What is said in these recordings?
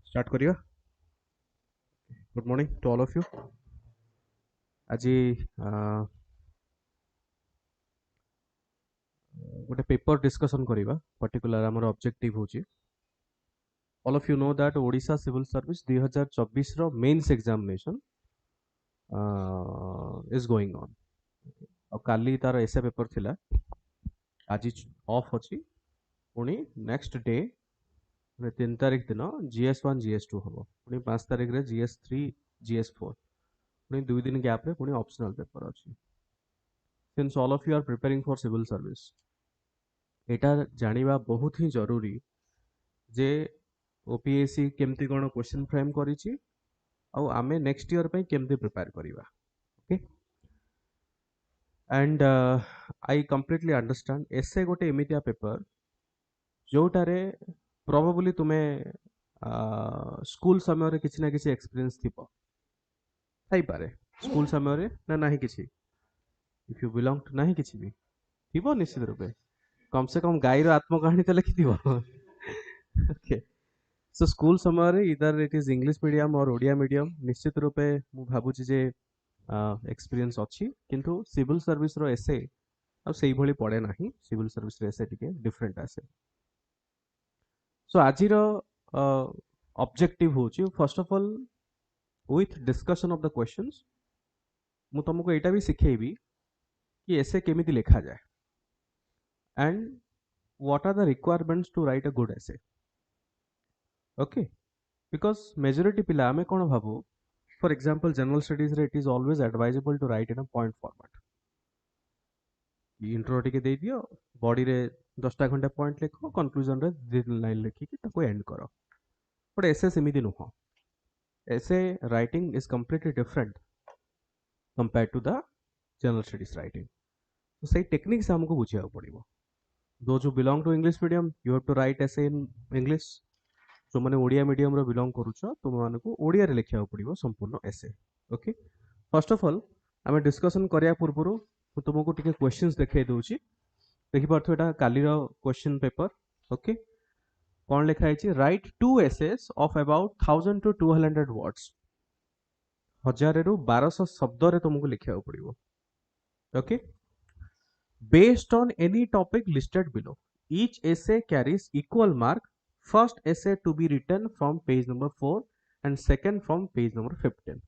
Start करिया। Good morning to all of you. आज गोटे पेपर डिस्कशन करिबा पर्टिकुलर हमर ऑब्जेक्टिव होची all of you know that Odisha civil service 2024 रो mains examination is going on. और काली तार एसे पेपर थिला, आज ऑफ अछि, पुनी नेक्स्ट डे 3 तारिख दिन GS1 GS2 हबो, पुनी 5 तारिख रे GS3 GS4, पुनी 2 दिन गैप रे पुनी ऑप्शनल पेपर अछि। Since all of you are preparing for civil service, एटा जानिबा बहुत ही जरूरी जे OPSC केमती कोन क्वेश्चन फ्रेम करिछि और आमे नेक्स्ट ईयर पे केमती प्रिपेयर करिबा। Okay, and I completely understand essay गोटे एमितिया पेपर जोटारे प्रोबेबली तुम्हें स्कूल समय रे किछि ना किछि एक्सपीरियंस थिबो थाई पारे, स्कूल समय रे ना नाही किछि, इफ यू बिलोंग टू नाही किछि भी थिबो निश्चित रूपे, कम से कम गाई रो आत्मकहानी तो लिखि थिबो। ओके, सो स्कूल समय रे इधर इट इज इंग्लिश मीडियम और ओडिया मीडियम, निश्चित रूपे मु भाबुछि जे एक्सपीरियंस अछि, किंतु सिविल सर्विस रो एसे आ सेही भली पड़े नाही, सिविल सर्विस रे एसे टिके डिफरेंट आसे। सो आजिर ऑब्जेक्टिव होची first of all with discussion of the questions मु तुमको एटा भी सिखेबी कि एसे केमिति लिखा जाए and what are the requirements to write a good essay. Okay, because majority पिला हमें कौन भाबू, फॉर एग्जांपल जनरल स्टडीज रे it is always advisable to write in a point format. Intro टिके दे दियो, बॉडी रे 10टा घंटा पॉइंट लिखो, कंक्लूजन रे 2 लाइन लिखि कि ताको एंड करो। बट एसे सेमिति नुह, essay writing is completely different compare to the general studies writing. तो सही टेक्निक्स हमको बुझिया पड़िबो। Those who belong to English medium you have to write essay in English, जो माने ओडिया मीडियम रो बिलोंग करूछो तुम मानको ओडिया रे लिखिया पड़िबो संपूर्ण essay. Okay, first of all आमे डिस्कशन करिया पूर्वरु तुमको टिके क्वेश्चंस देखाई दोची, देखि पारथो एटा काली रो क्वेश्चन पेपर। ओके, कौन लिखा है, write 2 essays of about 1000 to 1200 words, 1000 रु 1200 शब्द रे तुमको लिखिया पड़िबो। Okay, based on any topic listed below, each essay carries equal mark, first essay to be written from page number 4 and second from page number 15।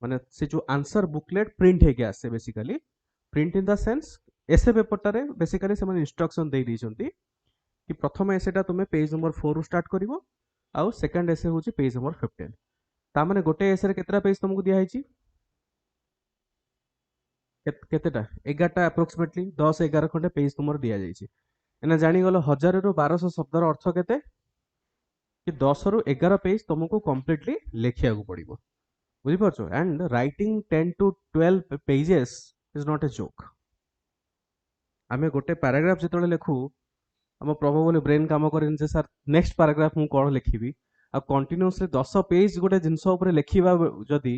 माने से जो answer booklet print हे गया से basically print in the sense essay paper टारे basically से माने instruction दे दी कि प्रथम एसेटा तुम्हें पेज नंबर 4 रु स्टार्ट करिवो आउ सेकंड एसे होची पेज नंबर 15। ता माने गोटे एसे रे केतरा पेज तुमको दिया हैची, केतेटा 11टा अप्रोक्सीमेटली 10 11 खंडे पेज तुमर दिया जाईची। एना जानि गलो 1000 रु 1200 शब्द रो अर्थ केते कि 10 रु 11 पेज तुमको कंप्लीटली लेखिया को पड़िबो, बुझि परछो। And writing 10 to 12 pages is not a joke. आमे गोटे पैराग्राफ जेतले लेखु हम प्रोबेबली ब्रेन काम करेन जे सर नेक्स्ट पैराग्राफ मु कोन लिखिबी, आ कंटीन्यूअसली 10 पेज गोटे जिंस ऊपर लिखिबा जदी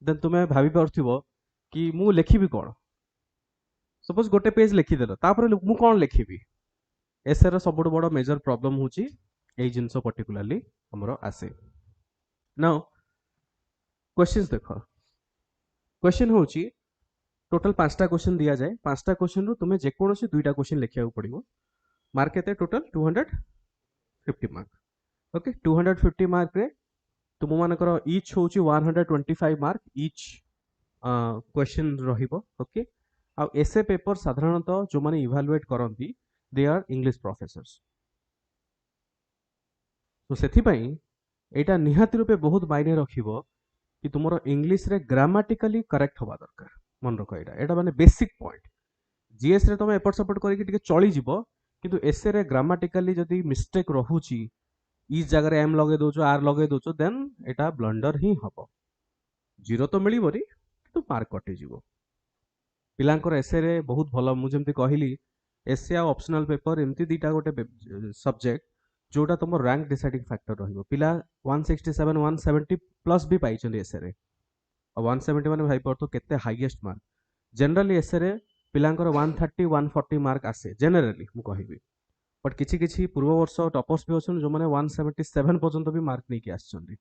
देन तुमे भाबी परथिबो कि मु लिखिबी कोन। सपोज गोटे पेज लिखि देलो तापर मु कोन लिखिबी, एसे रो सबुठ बड़ मेजर प्रॉब्लम होची एई जिंस पर्टिकुलरली हमरो आसे। नाउ क्वेश्चंस देखो, क्वेश्चन होची टोटल 5टा क्वेश्चन दिया जाए, 5टा क्वेश्चन रु तुमे जे कोनोसी 2टा क्वेश्चन लिखिया पड़िबो। मार्क केते टोटल 250 मार्क। ओके, 250 मार्क रे तुम मानकर ईच होची 125 मार्क ईच क्वेश्चन रहिबो। ओके, आ एसे पेपर साधारणतः जो माने इवैल्यूएट करंती दे आर इंग्लिश प्रोफेसर्स। तो सेथि पई एटा निहाती रूपे बहुत मायने रखिबो कि तुमरो इंग्लिश रे ग्रामेटिकली करेक्ट होबा दरकार। मन रखो एटा माने बेसिक पॉइंट। जीएस रे तुम एपट सपोर्ट करके चली जीव किंतु एसए रे ग्रामाटिकाली जदि मिस्टेक रहुची इस जगह एम लगे दौच आर लगे दौच देन एटा ब्लंडर ही हम जीरो तो मिलबनी किंतु मार्क कटिଯିव पिलांकर एसए रे बहुत भल मुझे कहली एसए आ ऑप्शनल पेपर एमती दीटा गोटे सब्जेक्ट जोटा तुम रैंक डिसाइडिंग फैक्टर रहिबो पिला 167 170 प्लस भी पाइछन एसए रे 170 माने भाई पर तो केते हाईएस्ट मार्क जनरली एसए रे पिलांकर 130 140 मार्क आसे जनरली मु कहिबी बट किछि किछि पूर्व वर्ष टॉपर्स भी अछन जो माने 177 पर्यंत भी मार्क नै कि आछन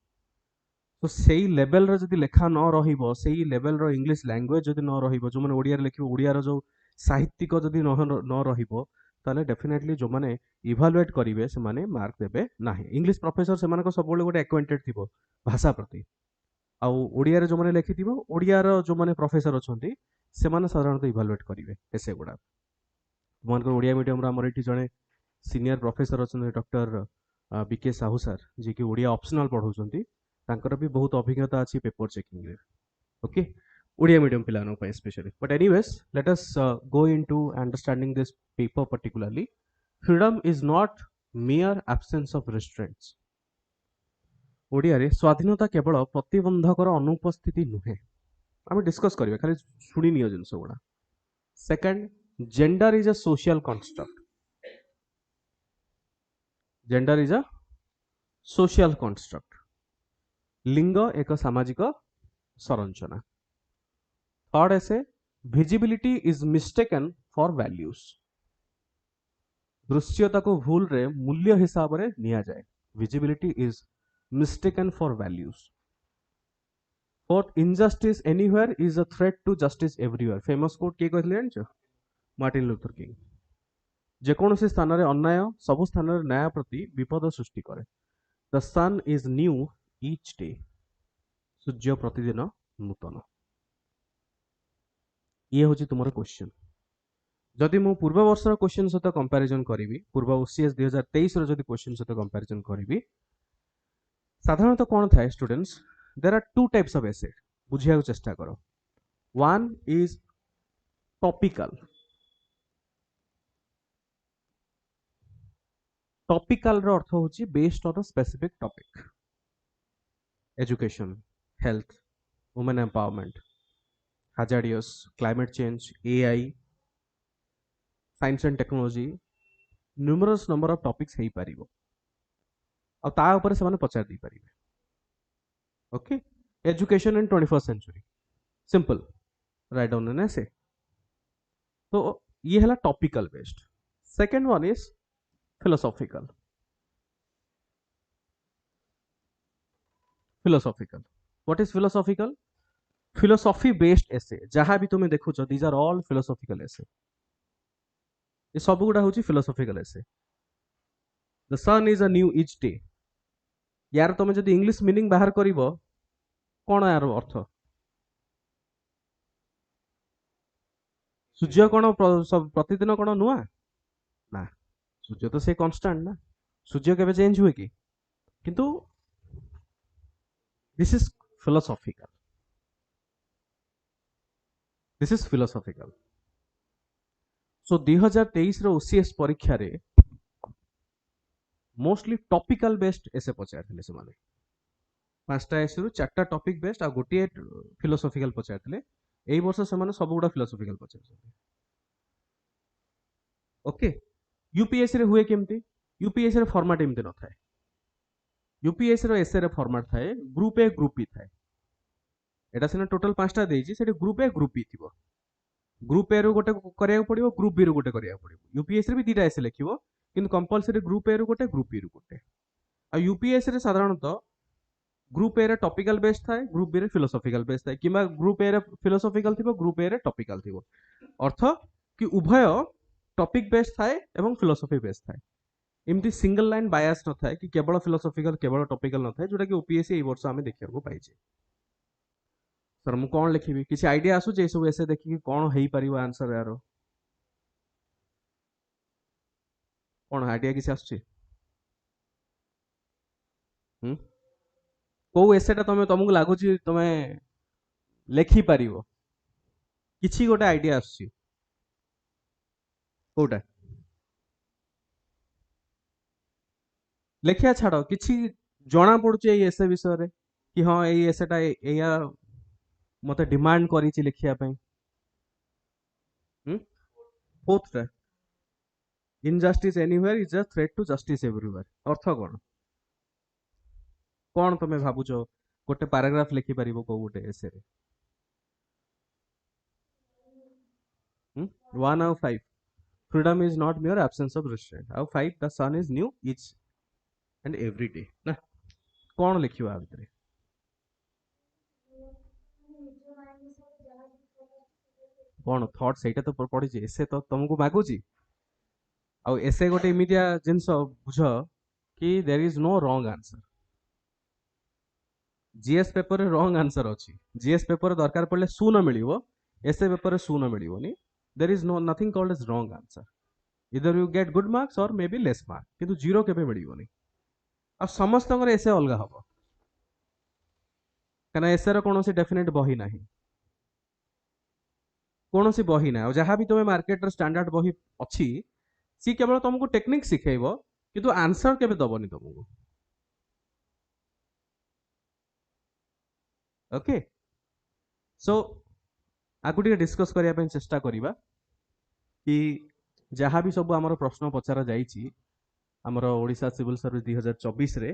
तो सेई लेवल रे जदि लेखा न रहिबो सेई लेवल रो इंग्लिश लैंग्वेज जदि न रहिबो जो माने ओडिया रे लिखिबो ओडिया रो जो साहित्यिक जदि न रहिबो ताले डेफिनेटली जो माने इवैल्यूएट करिवे से माने मार्क देबे नाही इंग्लिश प्रोफेसर से माने सब गोटे एक्वेंटेड थिबो भाषा प्रति आ ओडिया रे जो माने लिखिथिबो ओडिया रो जो माने प्रोफेसर अछंती से माने साधारणतः इवैल्यूएट करिवे एसे गुडा तुमन ओडिया मीडियम रा हमर एठी जणे सीनियर प्रोफेसर अछन डॉक्टर बीके साहू सर जे कि ओडिया ऑप्शनल पढौचंती तांकर भी बहुत अभिज्ञता अच्छी पेपर चेकिंग रे ओके ओडिया मीडियम पिलानो पे specially but anyways let us go into understanding this paper particularly freedom is not mere absence of restraints Odia रे स्वाधीनता केवल प्रतिबंधकर अनुपस्थिति नुहे आम डिस्कस करिवे खाली सुनी नियो जिंस गुडा second gender is a social construct gender is a social construct लिंग एक सामाजिक संरचना third essay visibility is mistaken for values दृश्यता को भूल रे मूल्य हिसाब रे निया जाए visibility is mistaken for values fourth injustice anywhere is a threat to justice everywhere famous quote के कहले जानछो मार्टिन लूथर किंग जेकोसी स्थान रे अन्याय सब स्थान रे न्याय प्रति विपद सृष्टि करे the sun is new each day सूर्य प्रतिदिन नूतन ये हूँ तुम क्वेश्चन जदि मु पूर्व वर्ष क्वेश्चन सहित कंपैरिजन करी पूर्व ओसीएस 2023 जदि क्वेश्चन सहित कंपैरिजन करी साधारणतः कौन थाए students there are two types of essay बुझिया चेष्टा करो वन इज टॉपिकल टॉपिकल रो अर्थ होची based on a specific topic education health women empowerment hazardous climate change AI science and technology numerous number of topics हेई परिबो आ ता ऊपर से माने पचार दी परिबे okay education in 21st century simple write down an essay तो ये हला topical based second one is philosophical philosophical what is philosophical philosophy based essay जहां भी तुम्हें देखुछ these are all philosophical essay ये सब गुडा होची philosophical essay the sun is a new each day यार तुम जब इंग्लिश मीनिंग बाहर करिवो कोन यार अर्थ सूर्य कोन प्रतिदिन कोन नुआ ना सूर्य तो से कांस्टेंट ना सूर्य केबे चेंज हुए कि किंतु this is philosophical this is philosophical so 2023 रो ओसीएस परीक्षा रे मोस्टली टॉपिकल बेस्ड एसे पचारथिले से माने पांचटा एसे रु चारटा टॉपिक बेस्ड आ गोटे फिलोसॉफिकल पचारथिले एई वर्ष से माने सब गुडा फिलोसॉफिकल पचारथिले ओके यूपीएससी रे हुए केमती यूपीएससी रे फॉर्मेट एमती न थाए यूपीएससी रो एसे रे फॉर्मेट थाए ग्रुप ए ग्रुप बी थाए एटा सिना टोटल पांचटा देइची सेठी ग्रुप ए ग्रुप बी थिबो ग्रुप ए रु गोटे करिया पड़िबो ग्रुप बी रु गोटे करिया पड़िबो यूपीएससी रे भी दीटा एसे लिखिबो किंतु कंपलसरी ग्रुप ए रु गोटे ग्रुप बी रु गोटे आ यूपीएससी रे साधारणतः ग्रुप ए रे टॉपिकल बेस्ड थाए ग्रुप बी रे फिलोसॉफिकल बेस्ड थाए किबा ग्रुप ए रे फिलोसॉफिकल थिबो ग्रुप ए रे टॉपिकल थिबो अर्थ कि उभय टॉपिक बेस्ड थाए एवं फिलोसॉफी बेस्ड थाए एमती सिंगल लाइन बायस न थाए कि केवल फिलोसॉफिकल केवल टॉपिकल न थाए जोटा कि ओपीएससी ए वर्ष आमे देखिया को पाइजे सर मु कोन लिखिबी किछि आईडिया आसु जे सब ऐसे देखि कि कोन हेई परिबो आंसर यारो कोन आईडिया किछि आसुची को एसेटा तुमको लागुची तमे लेखि परिबो किछि गोटे आईडिया आसुची कोटा लेखिया छाड़ किछि जना पड़ुचे एई एसे विषय रे कि हाँ एई एसेटा एया मते डिमांड करिछि लिखिया पई forth injustice anywhere is a threat to justice everywhere अर्थ कौन तमे भाबुछ गोटे पैराग्राफ लिखि परिबो को गोटे एसे रे 1 आउ 5 freedom is not mere absence of restraint आउ 5 the sun is new each and every day ना कौन लिखियो आ भितरे कौन थॉट सेटा तो पढ़ी जे एसे तो तुमको मागुची आउ एसे गोटे इमिडिया जिंस बुझ कि there is no wrong answer GS paper रे रॉन्ग आंसर अछि जीएस पेपर दरकार पड़ले शून्य मिलिवो एसे पेपर रे शून्य मिलिवोनी there is no nothing called as wrong answer either you get good marks or may be less mark किंतु जीरो केबे मिलिवोनी आ समस्त एसे अलग हबो कना एसे रो कोनोसी डेफिनेट बही नाही कोनोसी बही ना जहाँ भी तुम मार्केट रो स्टैंडर्ड बही अछि सी केवल तुमको टेक्निक सिखेइबो किंतु आंसर केबे दबोनी तुमको ओके सो आगु टिके डिस्कस करिया पे चेष्टा करिबा कि जहाँ भी सब आमर प्रश्न पचारा जाइछि आमर ओडिशा सिविल सर्विस 2024 रे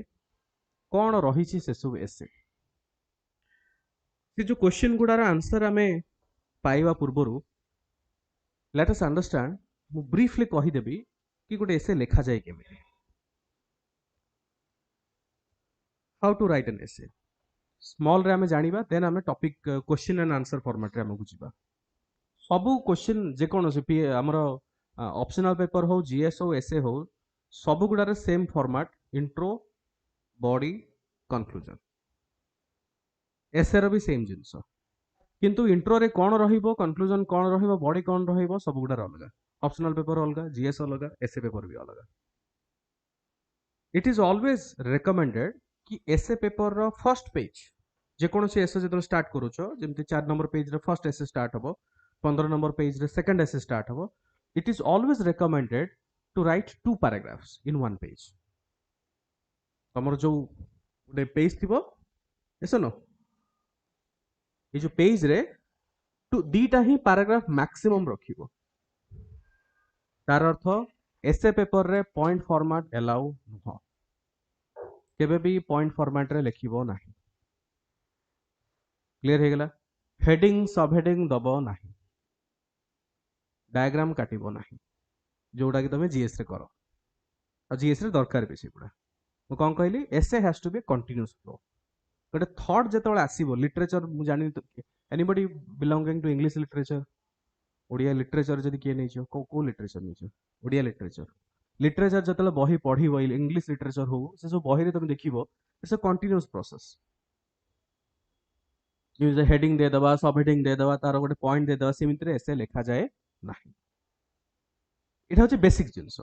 कौन रही से सब एसे से जो क्वेश्चन गुडार आंसर आमे पाइबा पूर्वरु लेट अस अंडरस्टैंड मु ब्रीफली कहि देबी कि गोटे एसे लेखा जाय केमे how to write an essay small रे आमे जानिबा देन आमे topic question and answer format रे आमे बुझिबा सबु क्वेश्चन जे कोन से हमर ऑप्शनल पेपर हो जीएस हो एसे हो सबु गुडार same format intro body conclusion essay रो भी सेम जिंस किंतु इंट्रो रे कौन रहिबो कंक्लूजन कौन रहिबो बॉडी कौन रहिबो सब गुडा अलग ऑप्शनल पेपर अलग जीएस अलग एसे पेपर भी अलग इट इज ऑलवेज रिकमेंडेड कि एसे पेपर रो फर्स्ट पेज जे कोन से एसे जतो स्टार्ट करूछो जेमति 4 नंबर पेज रे फर्स्ट एसे स्टार्ट हबो 15 नंबर पेज रे सेकंड एसे स्टार्ट हबो it is always recommended to write 2 paragraphs in 1 page तमर जो गोटे पेज थिबो एसो नो ये जो पेज रे टू दीटा ही पैराग्राफ मैक्सिमम रखिबो तार अर्थ एसे पेपर रे पॉइंट फॉर्मेट अलाउ नुह केबे भी पॉइंट फॉर्मेट रे लिखिबो नाही क्लियर हे गेला हेडिंग सब हेडिंग दबो नाही डायग्राम काटिबो नाही जोडा कि तमे जीएस रे करो आ जीएस रे दरकार बेसी गुडा मु कोन कहली essay has to be continuous flow गोटे थॉट जेतोले आसीबो लिटरेचर मु जानि anybody belonging to English literature Odia literature जदि किए नहीं को को लिटरेचर नहीं ओडिया लिटरेचर लिटरेचर जतले बही पढ़ी बई इंग्लिश लिटरेचर हो से सब बही रे तुम देखिबो it's a continuous process use heading दे दबा सब हेडिंग दे दबा तार गोटे पॉइंट दे दबा सेमिति रे एसे लिखा जाए नाही इटा होची बेसिक जिंस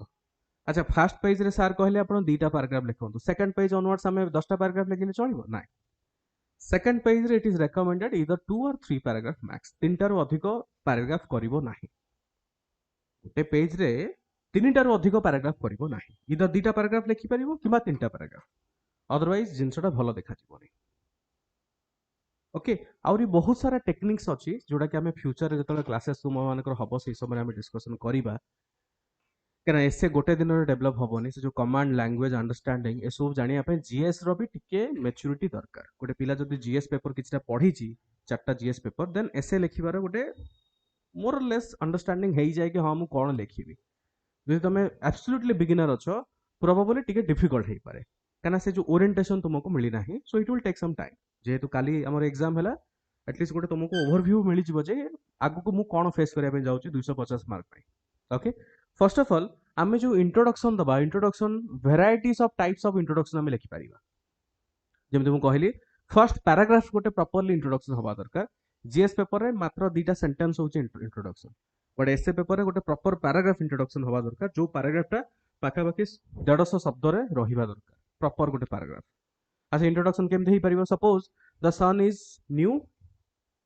अच्छा फर्स्ट पेज रे सर कहले आपण दीटा पैराग्राफ लिखंतु सेकंड पेज ऑनवर्ड्स हमें 10टा पैराग्राफ लिखिले चलिबो नाही सेकंड पेज रे इट इज रेकमेंडेड इदर 2 और 3 पैराग्राफ मैक्स तीनटा रो अधिक पैराग्राफ करिवो नाही गोटे पेज रे तीनटा रो अधिक पैराग्राफ करिवो नाही इदर दीटा पैराग्राफ लिखि परिवो किबा तीनटा पैराग्राफ अदरवाइज जिंसटा भलो देखा जिवोनी ओके आउरी बहुत सारा टेक्निक्स अछि जोडा कि हमें फ्यूचर रे जतले क्लासेस तुम मानकर हबो से समय हमें डिस्कशन करिबा केना एसे गोटे दिन रे डेवलप हबोनी से जो कमांड लैंग्वेज अंडरस्टैंडिंग ए सब जानिया पे जीएस रो भी टिके मैच्योरिटी दरकार गोटे पिला जदी जीएस पेपर किछटा पढी छि चारटा जीएस पेपर देन एसे लिखिबार गोटे मोर और लेस अंडरस्टैंडिंग हेई जाय कि हां मु कोन लिखिबी जदि तमे एब्सोल्युटली बिगिनर अछो प्रोबेबली टिके डिफिकल्ट हेई पारे काना से जो ओरिएंटेशन तुमको मिली नाही so it will take some time जेहेतु काली हमर एग्जाम हला एटलीस्ट गोटे तुमको ओवरव्यू मिली जिवो जे आगु को मु कोन फेस करिया पे जाउची 250 मार्क पे ओके फर्स्ट ऑफ ऑल आमे जो इंट्रोडक्शन दबा introduction varieties of types of introduction आमे लिखि पारिबा जेमते मु कहली फर्स्ट पैराग्राफ गोटे प्रॉपर्ली इंट्रोडक्शन होबा दरकार जीएस पेपर रे मात्र दीटा सेंटेंस होची इंट्रोडक्शन बट एसए पेपर रे गोटे प्रॉपर पैराग्राफ इंट्रोडक्शन होबा दरकार जो पैराग्राफटा पाखा पाखी 150 शब्द रे रहिबा दरकार प्रॉपर गोटे पैराग्राफ अच्छा इंट्रोडक्शन केमते ही परिबो suppose the sun is new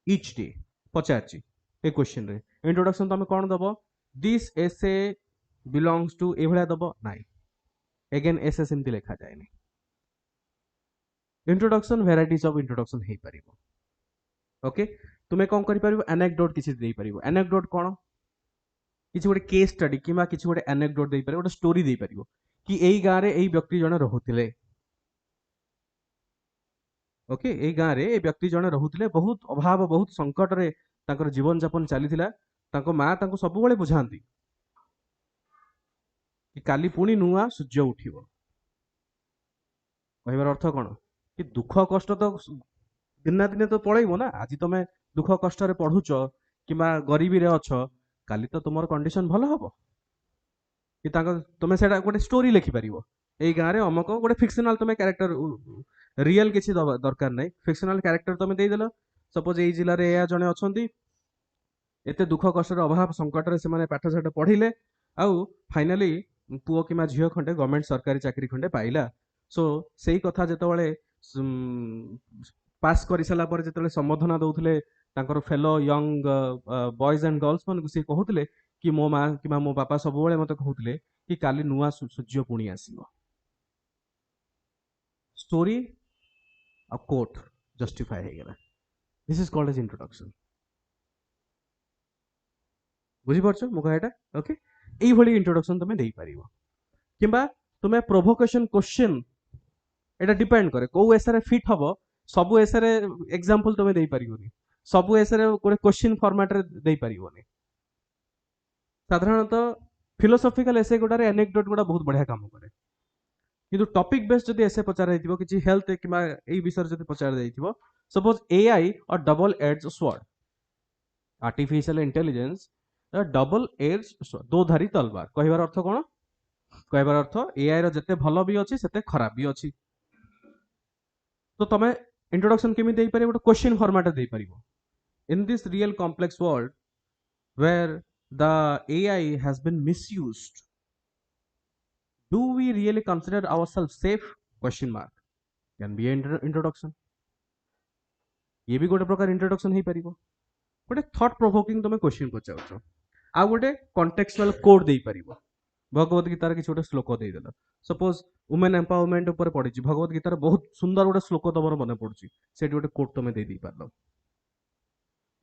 each day पचारची ए क्वेश्चन रे इंट्रोडक्शन तमे कोन दबो this essay belongs to a भलिया दबो नाइ अगेन एसएस एमती लिखा जाए नहीं इंट्रोडक्शन वेराइटीज ऑफ इंट्रोडक्शन हे परिबो ओके तुमे कोन करि परिबो एनेक्डोट किछि देई परिबो एनेक्डोट कोन किछि गोटे केस स्टडी किबा किछि गोटे एनेक्डोट देई परिबो गोटे स्टोरी देई परिबो कि एई गां रे एई व्यक्ति जने रहुतिले ओके एई गां रे ए व्यक्ति जने रहुतिले बहुत अभाव बहुत संकट रे तांकर जीवन यापन चलीथिला तांको मां तांको सब बेले बुझांती कि काली पुणी नुआ सूर्य उठिबो कहबार अर्थ कोन कि दुख कष्ट तो दिन ना दिन तो पळैबो ना आज तुम दुख कष्ट रे पढुच किबा गरीबी रे अछ काली तो तुमर कंडीशन भलो हबो कि तांको तुम सेटा गोटे स्टोरी लिखि परिबो एई गां रे अमक गोटे फिक्शनल तुम कैरेक्टर रियल किछि दरकार नै फिक्शनल कैरेक्टर तुम देई देलो सपोज एई जिल्ला रे या जने अछंती एते दुख कष्ट रे अभाव संकट रे से माने पाठ साठ पढिले आउ फाइनली पुओ किमा झियो खंडे गवर्नमेंट सरकारी चाकरी खंडे पाइला सो सेई कथा जेतबेले पास कर सारा पर जो संबोधना दौले fellow young boys and girls मन सी कहते कि मो माँ कि मो बापा सब मत कहते कि काली नुआ सूर्य पुणी आसो स्टोरी आ कोट जस्टिफाई हो गला this is called as introduction बुझीपार मो कहाटा ओके यही इंट्रोडक्शन तुम दे पार कि तुम्हें प्रोवोकेशन क्वेश्चन एटा डिपेंड करे को एसरे फिट हम सबु एसरे एग्जांपल तुम दे परिबोनी सबु एसरे गोटे क्वेश्चन फॉर्मेट रे दे परिबोनी साधारणतः फिलोसॉफिकल एसे गोटारे एनेक्डोट गोटा बहुत बढ़िया काम करे किंतु टॉपिक बेस्ड जदि एसे पचार दैथिबो किछि हेल्थ किबा एई विषय जदि पचार दैथिबो सपोज एआई और double edge sword artificial intelligence double edge sword दो धारी तलवार कहबार अर्थ कोन कहबार अर्थ एआई रो जते भलो भी अछि सेते खराब भी अछि तो तुम इंट्रोडक्शन केमी दे पारे गोटे क्वेश्चन फॉर्मेट दे पारिबो in this real complex world where the AI has been misused do we really consider ourselves safe question mark can be introduction ये भी गोटे प्रकार इंट्रोडक्शन हो पारिबो गोटे थॉट प्रोवोकिंग तुम क्वेश्चन पचाउछ आ गोटे कॉन्टेक्चुअल कोड दे पारिबो भगवत गीतार किसी गोटे श्लोक देदेल सपोज वुमेन एम्पावरमेंट उपर पड़ी भगवत गीतार बहुत सुंदर गोटे श्लोक तुम मन पड़ी से गोटे कोट तुम दे पार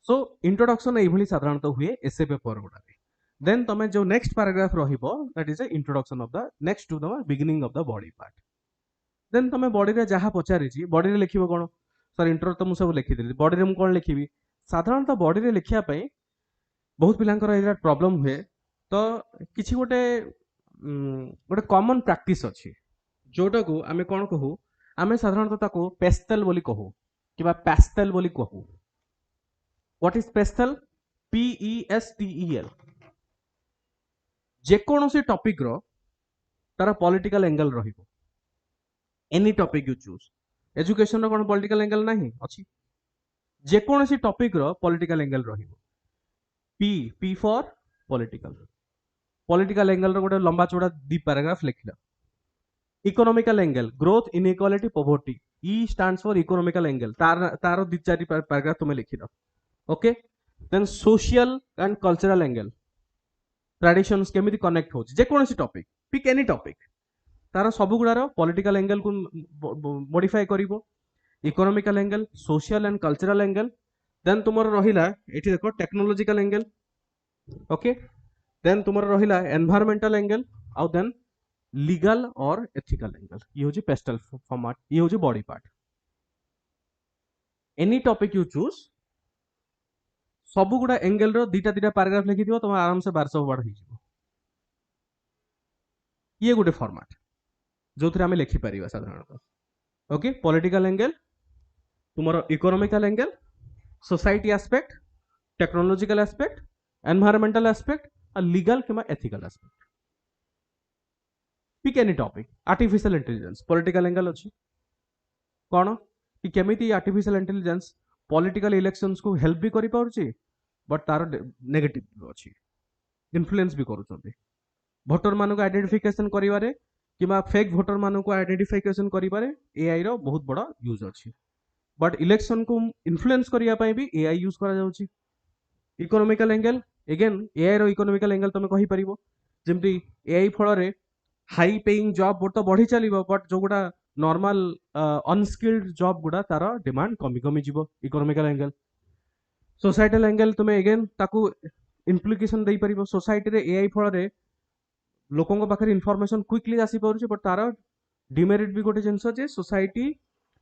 सो इंट्रोडक्शन ये साधारणतः हुए एसे पेपर गुड़ा देन तुम जो नेक्स्ट पैराग्राफ रहिबो that is a introduction of the next to the beginning of the body part then तुम बॉडी रे जहाँ पचारि बॉडी रे लिखिबो कोन सर इंट्रो तो मुझे लिखी देली बॉडी रे मु कोन लिखिबी साधारणतः बॉडी रे लिखिया पई बहुत पिलांकर एरा प्रॉब्लम हुए तो किछि गोटे गोटे कॉमन प्रैक्टिस अच्छी जोटा को आमे कौन कहू आमे साधारणतः ताको पेस्टेल बोली कहू किबा पेस्टेल बोली कहू व्हाट इज पेस्टेल PESTEL जेकोसी टॉपिक रो तार पॉलिटिकल एंगल रहिबो any topic you choose education रो कोन पॉलिटिकल एंगल नाही अछि जेकोसी टॉपिक रो पॉलिटिकल एंगल रहिबो P फॉर पॉलिटिकल एंगल रो गोटे लंबा चौड़ा दी पैराग्राफ लिखला economical angle growth inequality poverty E stands for economical angle तार दी चारि पैराग्राफ तुम लिखिल okay then social and cultural angle traditions केमिति कनेक्ट होछि जे कोनोसी टॉपिक पिक एनी टॉपिक तार सब गुडार पॉलिटिकल एंगल को मॉडिफाई करिवो economical angle social and cultural angle then तुमर रहिला एठी देखो टेक्नोलॉजिकल एंगल ओके देन तुमर रहिला एनवायरमेंटल एंगल आउ देन लीगल और एथिकल एंगल ये होची पेस्टल फॉर्मेट ये होची body part any topic you choose सब गुडा एंगल रो दीटा दीटा पैराग्राफ लिखि दियो तुम आराम से 1200 वर्ड हो जिवो ये गोटे फॉर्मेट जो थरे हमें लिखि परिबा साधारणतः ओके पॉलिटिकल एंगल तुमरो economical angle society aspect technological aspect environmental aspect और लीगल किमा ethical aspect pick any topic artificial intelligence political angle अछि कोन कि केमिति आर्टिफिशियल इंटेलिजेंस पॉलिटिकल इलेक्शंस को हेल्प भी करि पाउछि बट तार नेगेटिव अछि इन्फ्लुएंस भी करूछन्ते वोटर मानको आइडेंटिफिकेशन करिवारे किमा फेक वोटर मानको आइडेंटिफिकेशन करिवारे एआई रो बहुत बड़ा यूज अछि बट इलेक्शन को इन्फ्लुएंस करिया पई भी एआई यूज करा जाउछि इकोनॉमिकल एंगल अगेन एआई रो इकोनॉमिकल एंगल तमे कहि परिबो जेमती एआई फल रे हाई पेइंग जॉब तो बढ़ी चलिबो बट जो गुडा नॉर्मल अनस्किल्ड जॉब गुडा तार डिमांड कमी कमी जीवो इकोनॉमिकल एंगल सोसाइटल एंगल तुम अगेन ताकू इम्प्लिकेशन दे परिबो सोसाइटी रे एआई फल रे लोकंग पाखरे इनफॉरमेशन क्विकली आसी पारुचे बट तार डिमेरिट भी गोटे जिनस जे सोसाइटी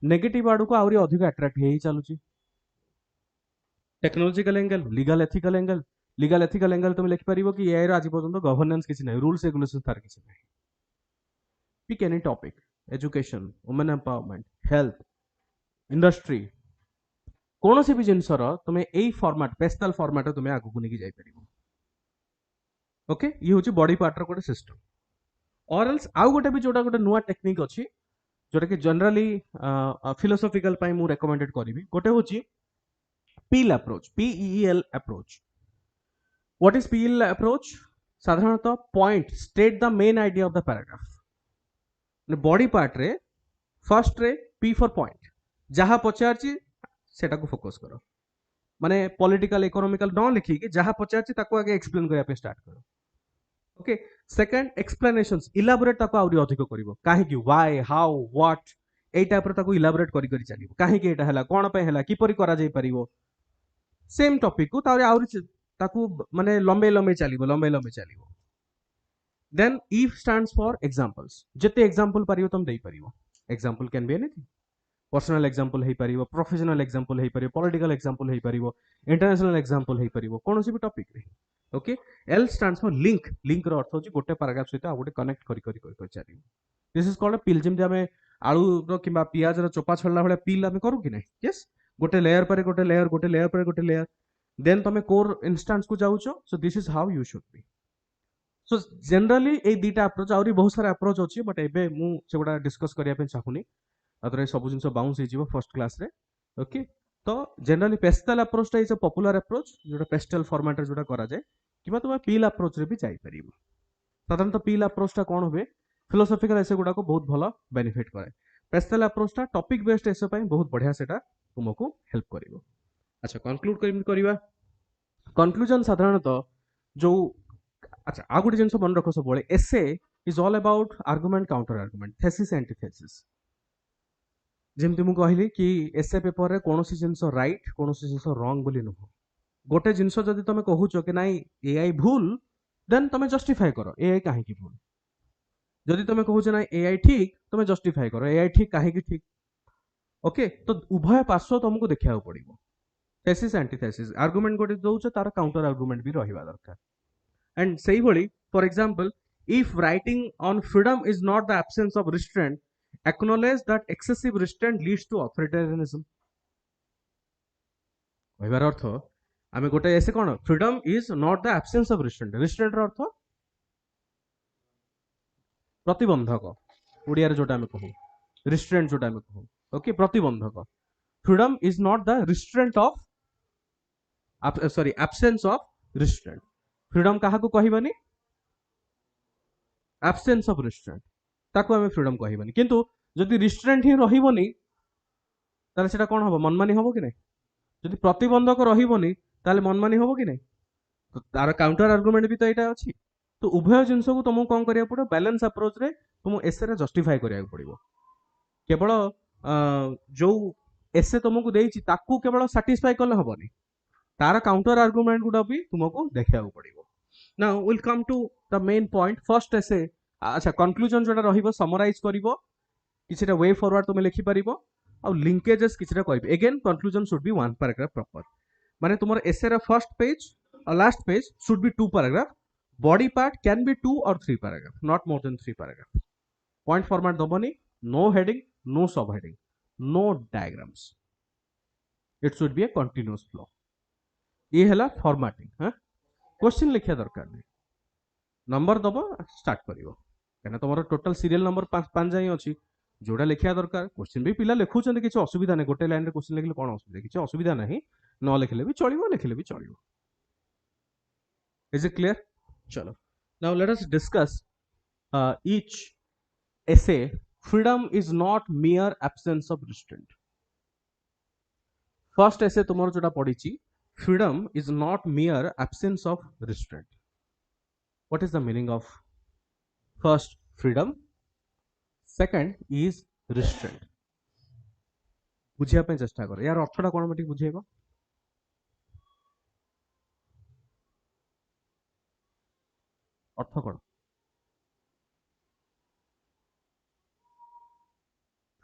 नेगेटिव आड़ को आउरी अधिक अट्रैक्ट हे चलुची technological angle legal ethical angle तुम लिखि परिबो कि एआई रो आज पर्यंत गवर्नेंस किछि नै रूल्स रेगुलेशन तार किछि नै pick any topic education women empowerment health industry कौन सी भी जिनसर तुम्हें यही फॉर्मेट पेस्टल फॉर्मेट तुम्हें आगु को लेकिन जापर ओके ये हूँ बॉडी पार्टर गोटे सिस्टम और एल्स आउ गोटे भी जोटा गोटे नुआ टेक्निक अच्छी जोटा कि जनरली फिलोसॉफिकल पाई मु रेकमेंडेड करी गोटे हूँ PEEL approach PEEL approach what is PEEL approach साधारणतः point state the main idea of the paragraph body part रे फर्स्ट रे पी फॉर पॉइंट जहां पचारची सेटा को फोकस करो माने पॉलिटिकल इकोनॉमिकल न लिखिकी जहां पचारची ताको आगे एक्सप्लेन करिया पे स्टार्ट करो ओके सेकंड एक्सप्लेनेशंस इलाबोरेट ताको आउरी अधिक करिवो काहे कि व्हाई हाउ व्हाट एई टाइप रो ताको इलाबोरेट करि करि चलिवो काहे कि एटा हला कोन पे हला कि परि करा जाय परिवो सेम टॉपिक को तारे आउरी ताको माने लंबे लंबे चलिवो then E stands for examples जते एग्जांपल परिवो तुम देई परिवो example can be anything personal example हे परिवो प्रोफेशनल एग्जांपल हे परिवो पॉलिटिकल एग्जांपल हे परिवो इंटरनेशनल एग्जांपल हे परिवो कोनोसी भी टॉपिक रे okay L stands for link link रो अर्थ होची गोटे पैराग्राफ सहित आ गोटे कनेक्ट करि चलिवो दिस इज कॉल्ड पिल जेम हमें आलू रो किबा पियाज रो चोपा छल्ला भले पिल हमें करू कि नै यस गोटे लेयर पर गोटे लेयर गोटे लेयर पर गोटे लेयर देन तमे कोर इंस्टेंस को जाउचो so this is how you should be so generally a दीटा अप्रोच आउरी बहुत सारा अप्रोच अछि बट एबे मु सेगुडा डिस्कस करिया पे चाहुनी आदरे सब जिनस बाउंस हो फर्स्ट क्लास रे ओके तो generally pastel approach is a popular approach जोटा पेस्टल फॉर्मेट रे जोटा करा जाए किबा तुम पील अप्रोच रे भी जाई परिबो साधारणतः पील अप्रोच टा कोन होबे फिलोसॉफिकल ऐसे गुडा को बहुत भलो बेनिफिट करे पेस्टल अप्रोच टा टॉपिक बेस्ड ऐसे पई बहुत बढ़िया सेटा तुमको हेल्प करिवो अच्छा कंक्लूड करिवा कंक्लूजन साधारणतः जो अच्छा आ गुडी जिनस मन रखो सब बोले essay is all about argument counter argument thesis antithesis जेमती मु कहली कि एसे पेपर रे कोनोसी जिंस राइट कोनोसी जिंस रॉन्ग बोली नुह गोटे जिंस जदि तमे कहूचो कि नाइ एआई भूल देन तमे जस्टिफाई करो एआई काहे की भूल जदि तमे कहूचो नाइ एआई ठीक तमे जस्टिफाई करो एआई ठीक काहे की ठीक ओके तो उभय पार्श्व तुमको देखिया पड़िबो थेसिस एंटीथेसिस आर्गुमेंट गोटे दउचो तार काउंटर आर्गुमेंट भी रहिबा दरकार एंड सही भली for example if writing on freedom is not the absence of restraint acknowledge that excessive restraint leads to authoritarianism कहबार अर्थ आमे गोटे ऐसे कोन freedom is not the absence of restraint restraint रो अर्थ प्रतिबंधक ओडिया रे जोटा आमे कहू रिस्ट्रेंट जोटा आमे कहू ओके प्रतिबंधक freedom is not the restraint of sorry absence of restraint freedom काहा को कहबानी एब्सेंस ऑफ रिस्ट्रेंट ताको आमे फ्रीडम कहबानी किंतु जदि रिस्ट्रेंट ही रहिबोनी ताले सेटा कोन हबो मनमानी हबो कि नै जदि प्रतिबंधक रहिबोनी ताले मनमानी हबो कि नै तो तार काउंटर आर्गुमेंट भी तो एटा अछि तो उभय जिंस को तुमको कोन करिया पड़ो बैलेंस अप्रोच रे तुम एसे रे जस्टिफाई करिया पड़िबो केवल जो एसे तुमको देइछि ताकू केवल सैटिस्फाई करले हबोनी तार काउंटर आर्गुमेंट गुडा भी तुमको देखिया पड़िबो now will come to the main point first essay अच्छा कंक्लूजन जोटा रहिबो समराइज करिवो किछटा वे फॉरवर्ड तुम लिखि परिबो आ लिंकेजेस किछटा कहबो again conclusion should be one paragraph proper माने तुमर एसे रा फर्स्ट पेज और last page should be two paragraph body part can be two or three paragraph not more than three paragraph point format दबनी no heading no sub heading no diagrams it should be a continuous flow ये हला formatting हां question लिखिया दरकार नहीं number दबो start करिवो कहना तुमर टोटल सीरियल नंबर 5 जाई अछि जोड़ा लिखिया दरकार क्वेश्चन भी पिला लिखुचंद किछ असुविधा नै गोटे लाइन रे क्वेश्चन लिखले कोन असुविधा किछ असुविधा नै न लिखले भी चलिवो लिखले भी चलिवो इज इट क्लियर चलो now let us discuss each essay freedom is not mere absence of restraint first essay तुमर जोटा पडिची freedom is not mere absence of restraint What is the meaning of first freedom? Second is restraint. बुझिया पे चेष्टा करो यार अर्थटा कोन मटे बुझेबो अर्थ कोन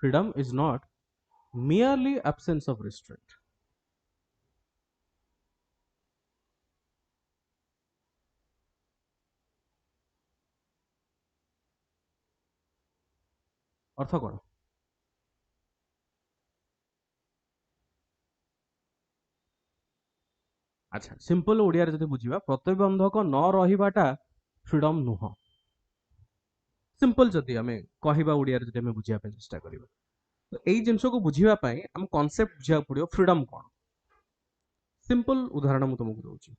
freedom is not merely absence of restraint अर्थ कोन अच्छा सिंपल ओडिया रे जदि बुझिबा प्रतिबंधक न रहिबाटा फ्रीडम नुह सिंपल जदि हमें कहिबा ओडिया रे जदि हमें बुझिया पे चेष्टा करिबा तो एई जिंसो को बुझिबा पई हम कांसेप्ट बुझिया पड़ियो फ्रीडम कोन सिंपल उदाहरण मु तुमको दउची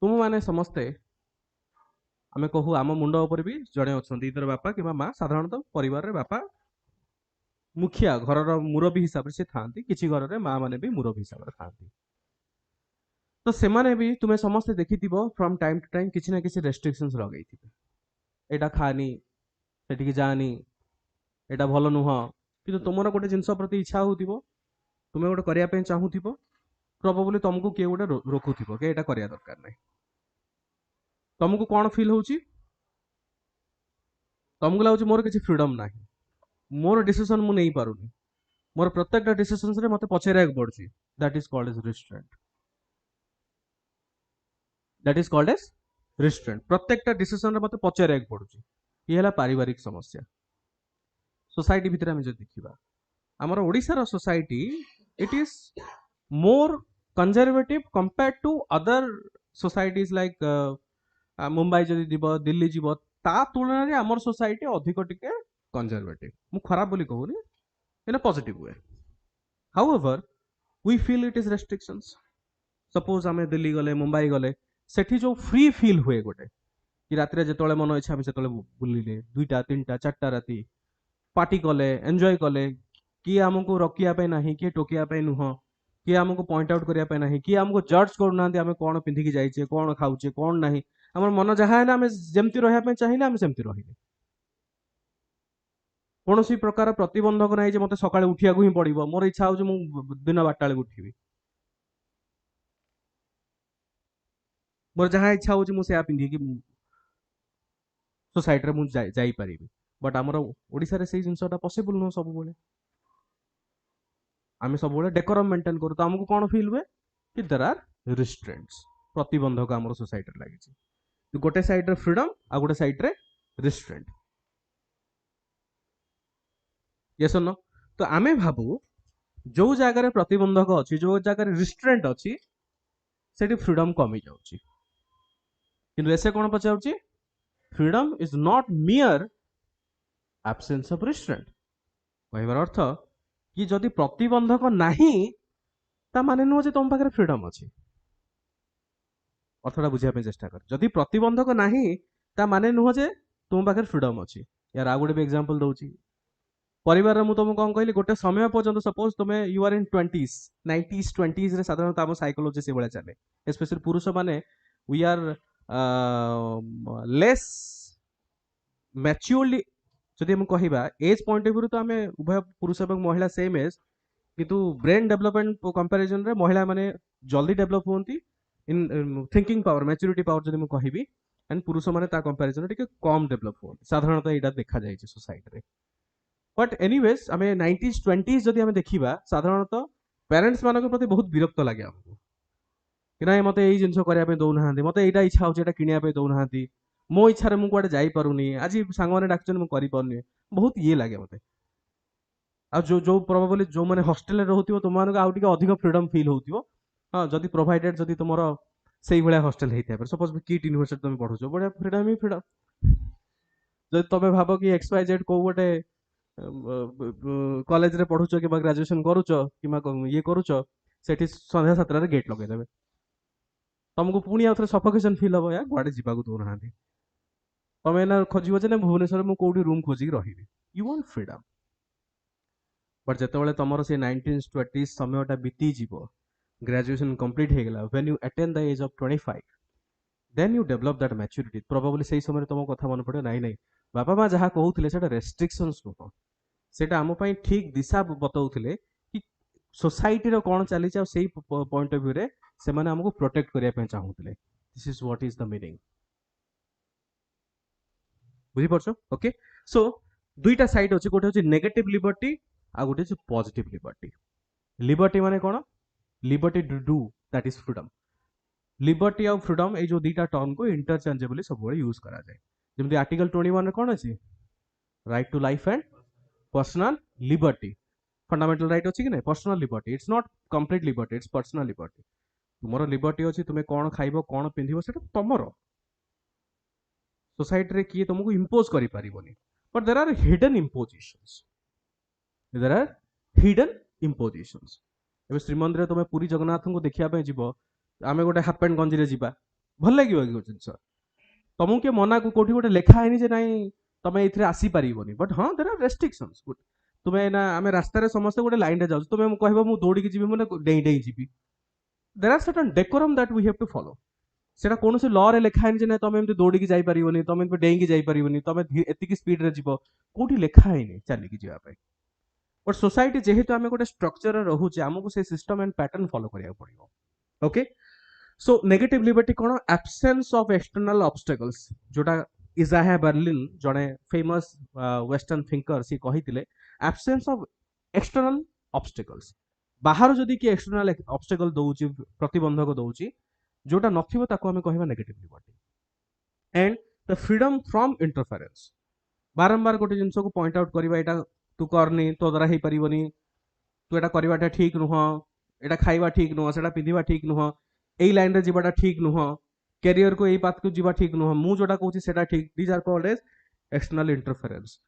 तुम माने समस्ते आमे कहू आम मुंड ऊपर भी जड़े अच्छा इधर बापा कि माँ साधारणतः परिवार रे बापा मुखिया घर मुरबी हिसाब से था किसी घर में माँ मैंने भी मुरबी हिसाब से था तो से माने भी तुम्हें समस्ते देखी फ्रॉम टाइम टू टाइम किसी ना किसी रेस्ट्रिक्शंस लगे एटा खानी सेठी जानी एटा भल नुह कि तुम गोटे जिनस प्रति इच्छा हो तुम्हें गोटे करने चाहूब प्रोबेबली तुमको किए गोटे रोकुव कि एटा करने दरकार नहीं तुमको कौन फिल हो तुमको लगुच मोर किसी फ्रीडम ना मोर डिसीजन मु नहीं पारुनी मोर प्रत्येक डिसीजन रे मते पछेरा पड़ुची that is called as restraint प्रत्येक डिसीजन रे मते पछेरा पड़ुची ये हला पारिवारिक समस्या सोसाइटी भितर हम जो देखिबा हमर ओडिसा रो society it is more conservative compare to other societies like Mumbai जदि जीव दिल्ली जीव ता तुलना रे हमर सोसाइटी अधिक टिके कंजर्वेटिव मु खराब बोली कहूनी in a positive way however we feel it is restrictions suppose आमे दिल्ली गले मुंबई गले सेठी जो फ्री फील हुए गोटे कि रात रे जेतोले मन इच्छा से बुलिले 2टा 3टा 4टा राती पार्टी कले एंजॉय कले कि हमको रखिया पे नहीं कि टोकिया पे नुह कि हमको पॉइंट आउट करिया पे नहीं कि हमको जज करूना आमे कोन पिंधी की जाइछे कोन खाउछे कोन नहीं हमर मन जहा है ना आमे जेमति रहया पे चाहिले आमे सेमति रहिले कौन सी प्रकार प्रतिबंधक ना मत सका उठा ही पड़ो मोर इच्छा हो दिन 12टा उठिबी मोर जहाँ इच्छा हो मुझे पिंधिकी सोसाइटी मुझे जापरि बट आमर ओडिशा रे से जिनसटा पॉसिबल नुह सब आम सब डेकोरम मेंटेन करूँ तो आमको कौन फील हुए कि देयर आर रिस्ट्रेंट्स प्रतिबंधक आम सोसाइटी लगी गोटे साइड रे फ्रीडम आ गोटे साइड रे रिस्ट्रेंट यस नो तो आमे भाबू जो जगार प्रतिबंधक अच्छी जो जगार रिस्ट्रेंट अच्छी से फ्रीडम कमी जाऊँगी किंतु ऐसे कौन पचार freedom is not mere absence of restraint कहबार अर्थ कि जदि प्रतिबंधक नाही ता माने नुह जे तुम पाखे फ्रीडम अच्छी अर्थटा बुझापे चेष्टा कर जदि प्रतिबंधक नाही ता माने नुह जे तुम पाखे फ्रीडम अच्छी यार आ गोटे भी एग्जांपल दउची परिवार मु तुमको कौन कहली गोटे समय पर्यंत सपोज तुम you are in 20s 90s 20s रे साधारणतः आम साइकोलॉजी से भाया चले स्पेशली पुरुष माने वी आर लेस मैच्योरली जदि हम कहबा एज पॉइंट ऑफ व्यू तो आमे उभय पुरुष और महिला सेम एज किंतु ब्रेन डेवलपमेंट कंपैरिजन रे महिला माने जल्दी डेवलप होती in thinking power maturity power जदि मु कहबी एंड पुरुष माने ता कंपैरिजन टिके कम डेवलप होती साधारणतः एटा देखा जाय छै सोसाइटी रे बट एनीवेज आम 90s 20s जदि आम देखा साधारणतः पेरेंट्स मान प्रति बहुत विरक्त लगे आमको कि ना मत यही जिन करने दौना मत यहाँ इच्छा हो कि दौना मो इच्छा मुझे कड़े जापरुनी आज सांग मैंने डाक मुझे बहुत ये लगे मत आ जो जो प्रोबेबली जो मैंने हॉस्टेल रे रहउथिबो तुम मानको आउ टिके अधिक फ्रीडम फील होउथिबो हां जदि प्रोवाइडेड जदि तुमर सेही भलिया हॉस्टेल हेइथाय पर सपोज किट यूनिवर्सिटी तुम पढुछो बडा फ्रीडम ही फ्रीडम जदि तबे भाबो कि एक्स वाई जेड को गोटे कॉलेज रे पढुछो कि ग्रेजुएशन करूछो कि ये करूछो सेठी संध्या 7 रे गेट लगे देबे तुमको पुणी आउ थे सफोकेशन फील हम यार गुआड़े जावाक दौना तुम एना खोज जे भुवनेश्वर में कौटी रूम खोजिक रही यू वांट फ्रीडम बट जिते तुम से 19s 20s समयटा बीतीज ग्रेजुएशन कंप्लीट हो गला when you attain the age of 25 then you develop that maturity probably सेही समय तुम कथा मन पड़े नाई नाई बापा माँ जहाँ कहूले सेटा रेस्ट्रिक्शंस नुह सेटा आम पई ठीक दिशा बताउथिले कि सोसाइटी रो कोन चली आ सेही पॉइंट ऑफ व्यू रे से माने हमको प्रोटेक्ट करिया पे चाहूथिले this is what is the meaning बुझी परछो ओके सो दुईटा साइड अछि गोटे अछि नेगेटिव लिबर्टी आ गोटे अछि पॉजिटिव लिबर्टी लिबर्टी माने कोन liberty to do that is freedom liberty और फ्रीडम ए जो दुईटा टर्म को इंटरचेंजेबली सब यूज करा जाए जेमति आर्टिकल 21 रे कोन अछि right to life and personal liberty fundamental right अछि कि नै personal liberty it's not complete liberty it's personal liberty तुमरो लिबर्टी अछि तुमे कोन खाइबो कोन पिंधिबो सेटा तमरो सोसाइटी रे किए तुमको इंपोज करि पारिबोनी but there are hidden impositions there are hidden impositions एबे श्रीमंदिर तुमे पुरी जगन्नाथ को देखिया पे जिवो आमे गोटे हाफ पैंट गंजी रे जिबा भल लागियो कि जिंस तुमको के मना को कोठी गोटे लेखा हैनी जे नाही तमे इथरे आसी पारिबोनी बट हां देयर आर रेस्ट्रिक्शंस तुम्हें ना आम रास्तार समस्त गोटे लाइन रे जाऊँ तुम्हें कह मुझे दौड़ी जी मैंने डेई डेई जी there are certain decorum that we have to follow सेटा कौन से लॉ रे लिखा है ना तुम एमती दौड़ी जाई परिबोनी तुम एमती डेई जाई परिबोनी तुम एतिकी स्पीड रे जीव कोठी लिखा है चलिकी जीवा पे बट सोसाइटी जेहेतु आम गोटे स्ट्रक्चर रोचे आमको से सिस्टम एंड पैटर्न फॉलो करिया पड़िबो ओके सो नेगेटिव लिबर्टी कौन एब्सेंस ऑफ एक्सटर्नल ऑब्स्टेकल्स जोटा इजाहा बर्लिन जड़े फेमस वेस्टर्न थिंकर सी कही एब्सेंस ऑफ एक्सटर्नल ऑब्स्टेकल्स बाहर जदि कि एक्सटर्नल ऑब्स्टेकल दउची प्रतिबंधक दउची जोटा नथिबो ताको हमें कहबा negative liberty and the freedom from interference बारंबार गोटे जिंस को पॉइंट आउट करबा एटा तू करनी तो द्वारा हे परिबनी तू एटा करबाटा ठीक नुह एटा खाइबा ठीक नुह सेटा पिंधिबा ठीक नुह एई लाइन रे जीवाटा ठीक नुह कैरियर को यही पाथ को जीवा ठीक नुह मु जोटा कहूँ सेटा ठीक these are called as external interference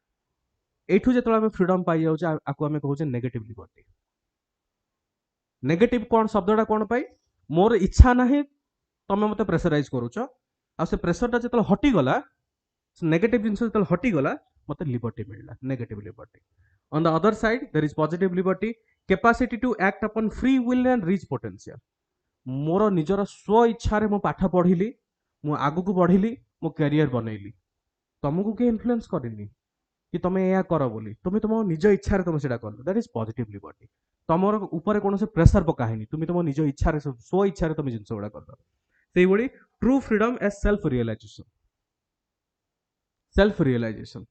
एठू जो आम फ्रीडम पाई जाऊँ आपको आम कहूँ नेगेटिव लिबर्टी नेगेटिव कौन शब्दटा कौन पाई मोर इच्छा ना तुम मत प्रेसराइज करुच आ से प्रेसरटा जो हटिगला नेगेटिव जिन जो हटिगला मत लिबर्टी मिलला negative liberty on the other side there is positive liberty capacity to act upon free will and reach potential मोर निजर स्व इच्छा रे मो पाठ पढ़िली मु आगु को बढ़िली मो कैरियर बनैली तुमको के इन्फ्लुएंस करनी कि तुम या कर बोली तुम तुम निज इच्छा तुम से कर दैट इज पॉजिटिव लिबर्टी तुम ऊपर कौन से प्रेसर पकानी तुम तुम निज इच्छा स्व इच्छा तुम जिन गुड़ा कर से true freedom as self realization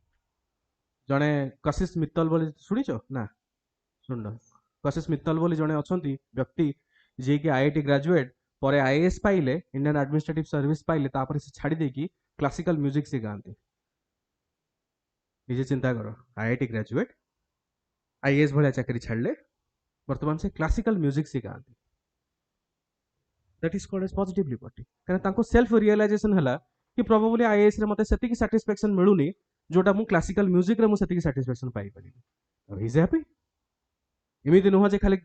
जड़े कशिश मित्तल बोली शुणिच ना शुण कशिश मित्तल बोली जड़े अच्छा व्यक्ति जे कि आईआईटी ग्रेजुएट पर आईएएस पाइले इंडियन एडमिनिस्ट्रेटिव सर्विस पाइले तापर से छाड़ी देकी क्लासिकल म्यूजिक से गाते निजे चिंता कर आईआईटी ग्रेजुएट आईएएस भाया चाकरी छाड़ले वर्तमान से क्लासिकल म्यूजिक से गाते that is called as positive liberty कारण तांको सेल्फ रियलाइजेशन हला कि प्रोबेबली आईएएस रे मते सेतिकी सैटिस्फैक्शन मिलुनी जोटा मु क्लासिकल म्यूजिक रे मु सेतिकी सैटिस्फैक्शन पाई परिबी ही इज हैप्पी एमती नुह जे खाली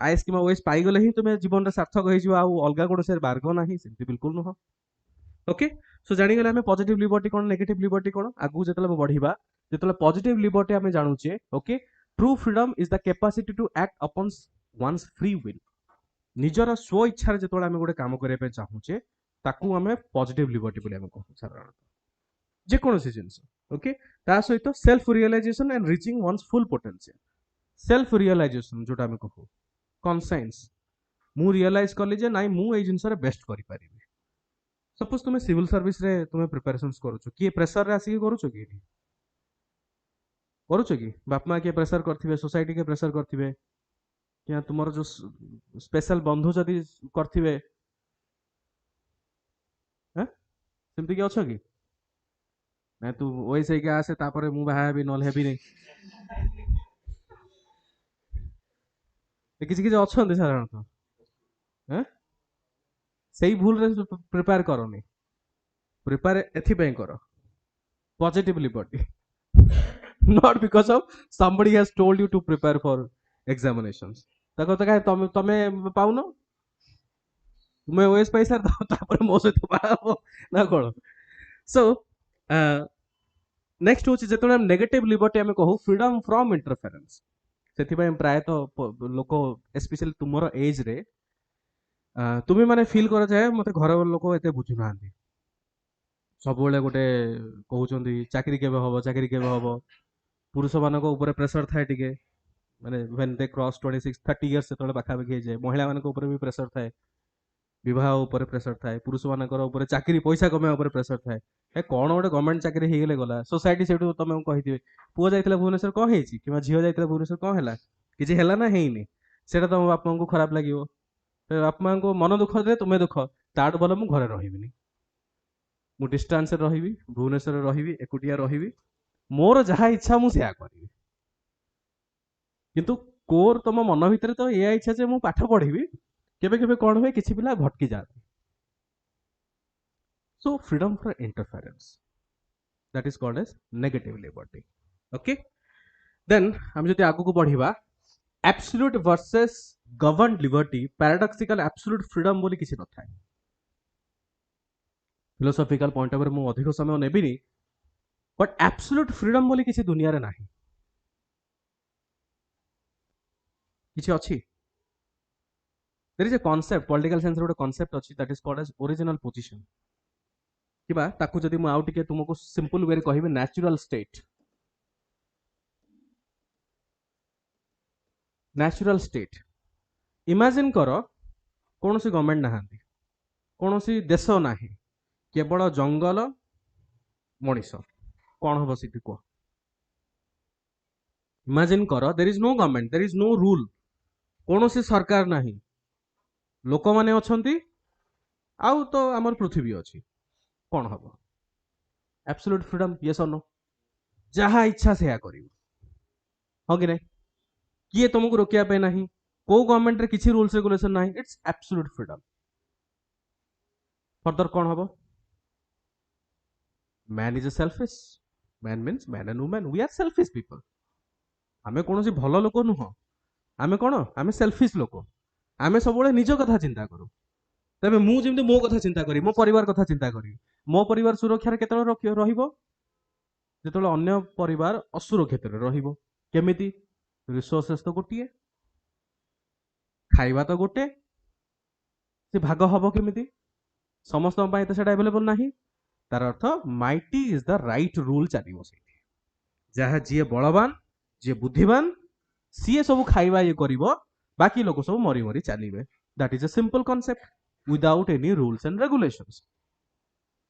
आईएएस कि ओएस पाइगले ही तुम्हें जीवन में सार्थक हो अलग कौन से मार्ग ना सेमती बिल्कुल नुह ओके सो जानीगले आम पॉजिटिव लिबर्टी कौन नेगेटिव लिबर्टी कौन आगू जो बढ़िया जो पॉजिटिव लिबर्टी आम जानुचे okay true freedom is the capacity to act upon one's free will निजर स्व इच्छा जो आम गोटे काम करने चाहूचे ताकू आम पॉजिटिव लिबर्टी बोली आम कहूँ साधारणतः जेकोसी जिन ओके ता सहित self realization and reaching one's full potential self realization जोटा आम कहू कन्साइंस मु रियलाइज कली जे नाई मु ए जिनस बेस्ट करि परिबी सपोज तुम सिविल सर्विस रे तुम प्रिपरेशंस करूछ किए प्रेशर रे आसी करूछ कि करूछ कि बाप माँ किए प्रेशर करथिबे सोसाइटी के प्रेशर करथिबे क्या तुमर जो स्पेशल बंधु जदि करथिबे हैं सेमति कि अच्छा कि ना तू ओई से के आसे तापरे मु बाहा भी नल हेबी नै किसी किसी अच्छा साधारणतः से भूल रे प्रिपेयर करनी प्रिपेयर एथिपाई कर positive liberty not because of somebody has told you to prepare for examinations तको त तुम तमे पाउनो तुमे ओएस पैसा तापर मो सहित पाबो ना कोन सो नेक्स्ट होची जेतले हम नेगेटिव लिबर्टी हम कहू फ्रीडम फ्रॉम इंटरफेरेंस से प्रायतः लोक स्पेशली तुमर एज रे तुम्हें माने फील कर जाए मत घर लोक एत बुझु ना सबुबले गोटे कहउचंदी चाकरी केबे हबो पुरुष मानक ऊपर प्रेशर थाए टिके माने व्हेन दे क्रॉस 26 30 इयर्स सेतले पाखा पाखी जाए महिला मानक ऊपर भी प्रेशर थाए विवाह ऊपर प्रेशर थाए पुरुष मानकर ऊपर चाकरी पैसा कमे ऊपर प्रेशर थाए ए कोन गोटे गवर्नमेंट चाकरी हे गेले गला सोसाइटी सेठू तमे कहिथिबे पुओ जाइतला भुवनेश्वर कोन हेची किबा झियो जाइतला भुवनेश्वर कोन हैला किछि हैला ना हेइनी सेटा तम बापा को खराब लागिवो बापा को मन दुख दे तुमे दुख ताड बोल मु घरे रहिबिनी मु डिस्टेंस रहिबी भुवनेश्वर रहिबी एकुटिया रहिबी मोर जहा इच्छा मु सेया करिबी किंतु कोर तम मन भितर तो या इच्छा जे मु पाठ पढ़िबी केबे केबे कोन होय किछि पिला भटकी जाते so freedom for interference that is called as negative liberty okay then हम जति आगु को बढ़िबा absolute versus governed liberty paradoxical absolute freedom बोली किछि न थाए फिलोसॉफिकल पॉइंट ऑफ व्यू मु अधिक समय नेबिनी बट एब्सोल्यूट फ्रीडम बोली किछि दुनिया रे नाही किछि अछि there is a concept political science रो कांसेप्ट अछि that is called as original position किबा ताकू जदि मु आउट के तुमको सिंपल वे रे कहिबे नेचुरल स्टेट इमेजिन करो कौन सी गवर्नमेंट नहांती कौन सी देश नाही केवल जंगल मनीष कौन हम सीटी कह इमेजिन करो there is no government there is no rule कौन सी सरकार नाही लोक माने अछंती आउ तो आमर पृथ्वी अछि कौन हम एब्सोल्यूट फ्रीडम यस और नो जहा इच्छा से करिवो हो कि नहीं किए तुमको रोकिया पे नहीं को गवर्नमेंट रे किछि रूल्स रेगुलेशन नहीं इट्स एब्सोल्यूट फ्रीडम फर्दर कौन हम man is a selfish man means man and women we are selfish people आमे कौन सी भल लोक नुह आमे कौन आमे सेल्फिश लोक आमे सब निज कथा चिंता करू तबे मु जेमते मो कथा चिंता करी मो परिवार कथा चिंता करी मो परिवार सुरक्षा केतल रहिबो जेतले अन्य परिवार असुरक्षित रहिबो केमिति रिसोर्सेस तो गोटे खाइबा तो गोटे से भाग हब केमिति समस्त तो सेटा अवेलेबल नाही तार अर्थ mighty is the right rule चलिबो सेठी जहा जी बलवान जी बुद्धिमान सी सब खाइबा ये करिवो बाकी लोक सब मरी मरी चलिबे that is a simple concept without any rules and regulations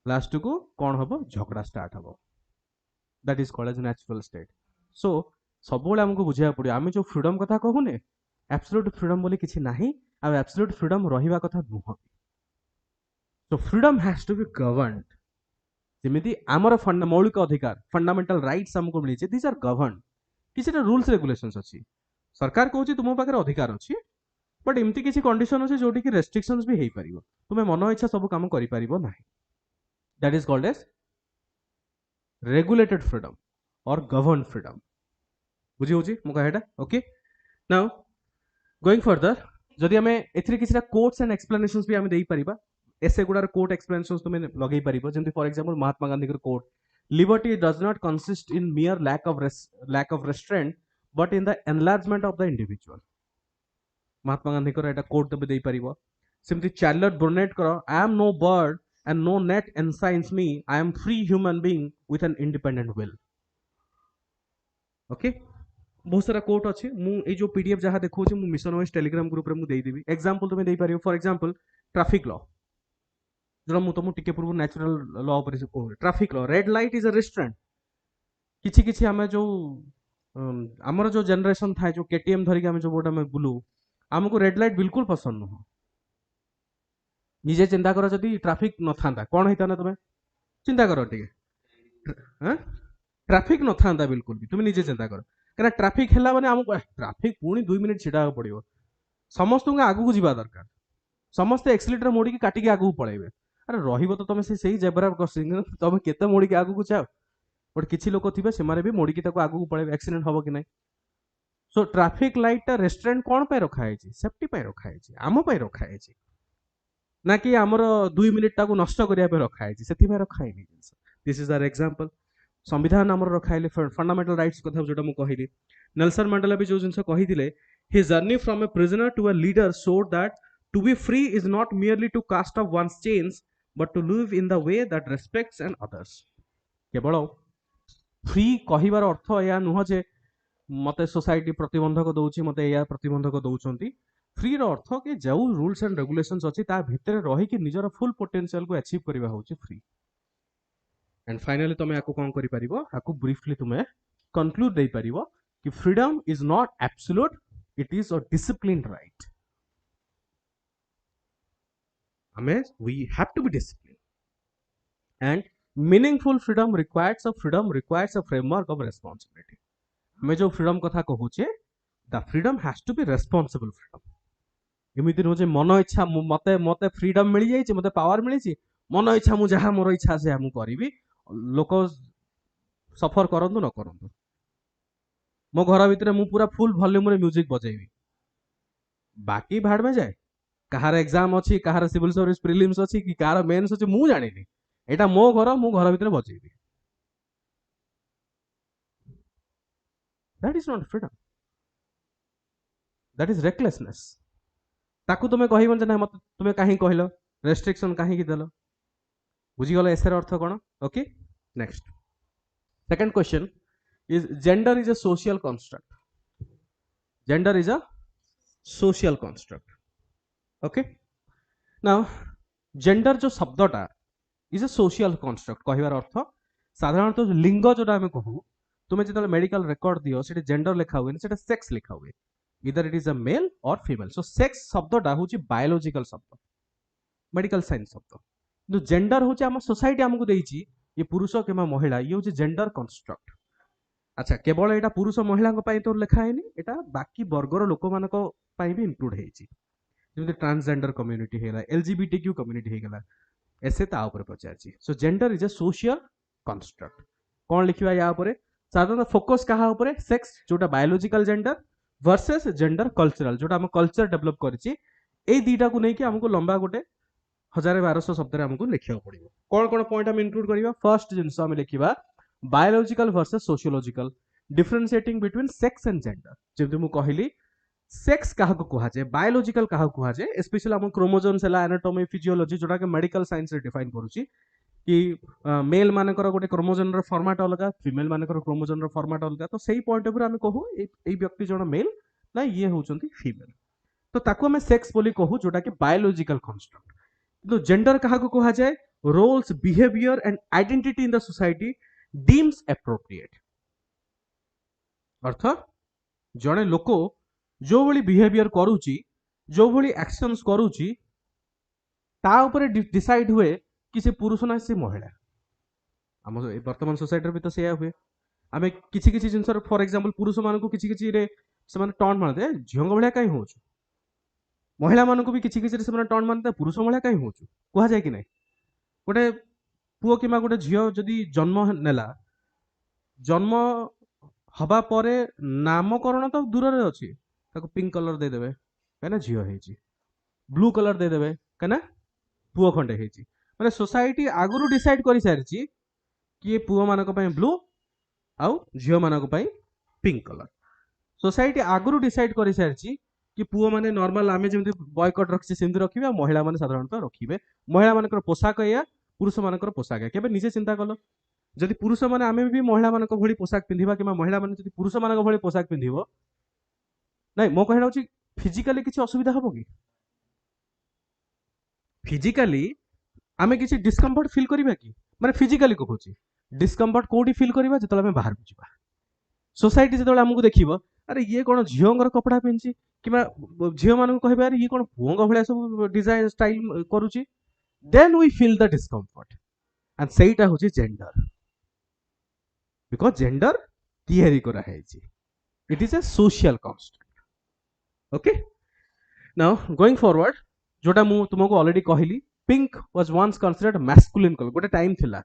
last को कौन हबो झगड़ा स्टार्ट हबो that is called as natural state so सब आमको बुझा पड़ो आम जो फ्रीडम कथा कहूने एब्सोल्यूट फ्रीडम बोली किसी नाही आ एब्सोल्यूट फ्रीडम रहिबा कथा नुह so freedom has to be governed जेमिति आमर मौलिक अधिकार फंडामेंटल राइट्स हमको मिली दिस आर गवर्नड किसी रूल्स रेगुलेशंस अच्छी सरकार कहूँ तुम पाखे अधिकार अच्छी बट एमती किसी कंडीशन अच्छे जोटी की रेस्ट्रिक्शंस भी हो पार तुम्हें मन इच्छा सब काम कर that is called as regulated freedom और गवर्न फ्रीडम बुझी होची मु कहेटा ओके नाउ गोइंग फर्दर जदि हमें एथिरे किछटा कोट्स एंड एक्सप्लेनेशंस भी हमें देई परिबा एसे गुडार कोट एक्सप्लेनेशंस तुमे लगेई परिबो जेंति फॉर एग्जांपल महात्मा गांधी कर quote liberty does not consist in mere lack of restraint but in the enlargement of the individual Mahatma Gandhi कर एटा कोट तबे देई परिबो सिम्पली चार्लोट ब्रुनेट करो I am no bird and no net ensnares me I am free human being with an independent will okay बहुत सारा coat अच्छे मुझे जो पीडीएफ जहाँ देखो मु मिशन वाइज टेलीग्राम ग्रुप रे मु देई देबी एग्जांपल तुमे देई परियो फॉर एग्जांपल ट्रैफिक लॉ जो मु तुम टिके पूर्व नेचुरल लॉ पर कहूँ traffic law red light is a restaurant किछि किछि हमें जो आमर जो जनरेशन था जो केटीएम धरिक आम जो बोर्ड में बुलू आमको रेड लाइट बिल्कुल पसंद नुह निजे चिंता कर जदि ट्रैफिक न था कौन होता ना तुम्हें चिंता कर टिके ट्रैफिक न था बिल्कुल भी तुम निजे चिंता कर क्या ट्रैफिक है माने आमको ट्रैफिक पुणी 2 मिनिट छिड़ा पड़ो समस्त आगू को जीवा दरकार समस्त एक्सीलेटर मोड़ी काटिकी आगू पड़ेबे अरे रहिबो तो तुम से जेब्रा क्रॉसिंग तुम केते मोड़ी आगू को जाओ बट किछि लोक थिबे से मारे भी मोड़ी की आगू को पड़ेबे एक्सीडेंट हबो कि नहीं सो ट्रैफिक लाइट टा रेस्टोरेंट कौन पे रखा है सेफ्टी पे रखा है आम पे रखा है ना कि आमर 2 मिनिट टाको नष्ट करिया पे रखा है सेति पे रखा है दिस इज आवर एग्जांपल संविधान आमर रखा है फंडामेंटल राइट्स कथा जोटा मु कहिली नेल्सन मंडेला भी जो जिनस कहिथिले his journey from a prisoner to a leader showed that to be free is not merely to cast off one's chains but to live in the way that respects and others. केवल free कहिबार अर्थ या नुह जे मते society प्रतिबंधक दउची मते या प्रतिबंधक दउचंती free रो अर्थ कि जो रूल्स एंड रेगुलेशंस अछि ता भितर रही कि निजर फुल पोटेंशियल को अचीव करबा होची फ्री एंड फाइनली तुम याको कोन करि परिबो याको ब्रीफली तुमे कंक्लूड दे परिबो कि freedom is not absolute it is a discipline right हमें we have to be discipline and meaningful freedom requires a framework of responsibility हमें जो फ्रीडम कथा कहूचे the freedom has to be responsible freedom एमती नुह मन इच्छा मते मते फ्रीडम मिल जाइए मते पावर मिली मन इच्छा मु जहाँ मोर इच्छा से मु करी लोक सफर करंतु न करंतु मो घर भितर मु पूरा फुल वॉल्यूम रे म्यूजिक बजेबी बाकी भाड़ में जाए कहार एग्जाम अच्छी कहार सिविल सर्विस प्रिलिम्स अच्छी कि कहार मेन्स अच्छी मु जानिनी एटा मो घर भितर बजेबी that is not freedom that is recklessness ताकू तुम कहबन जे ना मत तुम काहे कहलो रेस्ट्रिक्शन काहे कि देलो बुझी गलो Acer earth cone okay next second question is gender is a social construct gender is a social construct okay now gender जो शब्दटा is a social construct कहबार अर्थ साधारणतः लिंग जोटा हमें कहू तुम जो मेडिकल रिकॉर्ड दियो से जेंडर लिखा हुए से सेक्स लिखा हुए इधर इट इज अ मेल और फीमेल सो सेक्स शब्दटा हूँ बायोलॉजिकल शब्द मेडिकल साइंस शब्द किंतु जेंडर हूँ आम सोसाइटी आमको देइछि ये पुरुष कि महिला ये हूँ जेंडर कंस्ट्रक्ट अच्छा केवल यहाँ पुरुष महिला तो लिखा है यहाँ बाकी वर्गर लोक मान भी इंक्लूड होती ट्रांसजेंडर कम्युनिटी है एलजीबीटीक्यू कम्युनिटी होगा ऐसे तापर पचार so gender is a social construct कौन लिखा या साधारणतः फोकस क्या सेक्स जोटा biological gender versus gender cultural जोटा आम कल्चर डेभलप करी दुईटा को लेकिन आमको लंबा गोटे 1200 शब्द आमको लिखा पड़ो कौन कौन पॉइंट आम इंक्लूड करवा फर्स्ट जिनस आम लिखा biological versus sociological differentiating between sex and gender जब मुझे कहली सेक्स क्या कहुए बायोलॉजिकल क्या कहुए स्पेशली आम क्रोमोजोम्स है एनाटॉमी फिजियोलॉजी जोटा कि मेडिकल साइंस रे डिफाइन करुच्ची कि मेल मानकर गोटे क्रोमोजोन रो फॉर्मेट अलग फीमेल मानकर क्रोमोजोन रो फॉर्मेट अलग तो सही पॉइंट ऑफ व्यू आम कहू ए व्यक्ति जन मेल ना ये होचंती फीमेल तो ताकू आम सेक्स बोली कहू जोटा कि बायोलॉजिकल कंस्ट्रक्ट तो जेंडर क्या कहुए roles behavior and identity in the society deems appropriate अर्थ जड़े लोक जो भली बिहेवियर करुची जो भली एक्शंस करुची ता ऊपर डिसाइड हुए कि से पुरुष ना से महिला आम वर्तमान सोसाइटी भी तो सैया हुए आम किसी किसी जिन फॉर एग्जांपल पुरुष मान को किसी किसी रे से टर्न मानते झील भाया कहीं हो महिला मान को भी किसी किसी से टर्न मानते पुरुष भाया कहीं हो कह जाए कि नहीं गोटे पुओ कि गोटे झील जदि जन्म नेला जन्म हवा परे नामकरण तो दूर रे अच्छी पिंक कलर देदेवे कहीं झील है ब्लू कलर देदेवे कहीं पुओ खंडे है मैंने सोसाइटी आगुरी डिसाइड कर सारी कि पुओ मान ब्लू आउ झील मान पिंक कलर सोसाइटी आगुरी डिसाइड कर सारी कि पुओ मैंने नॉर्मल आम जमी बॉयकट रखी सेमती रखिए महिला मैंने साधारणतः रखिए महिला मान पोशाक या पुरुष मान पोशाक केवे निजे चिंता कल जदि पुरुष मैंने आम भी महिला मान भली पोशाक पिंधा कि महिला मैंने पुरुष मान भली पोशाक पिंध ना मो कहना हूँ फिजिकाली किसी असुविधा हम कि फिजिकाली आम किसी डिस्कम्फर्ट फिल करवा कि माने फिजिकाली कहूँ डिस्कम्फर्ट कौटी फिल करवा जो बाहर को जावा सोसाइटी जो आमको देख अरे ये कौन झील कपड़ा पिंधि कि झील मान कह ये कौन पुओं भाया सब डिजाइन स्टाइल करुच्ची then we feel the discomfort and सेटा होची जेंडर बिकॉज जेंडर तैयारी करा है it is a social construct okay now going forward जोटा मु तुमको ऑलरेडी कहली pink was once considered masculine colour गोटे टाइम थिला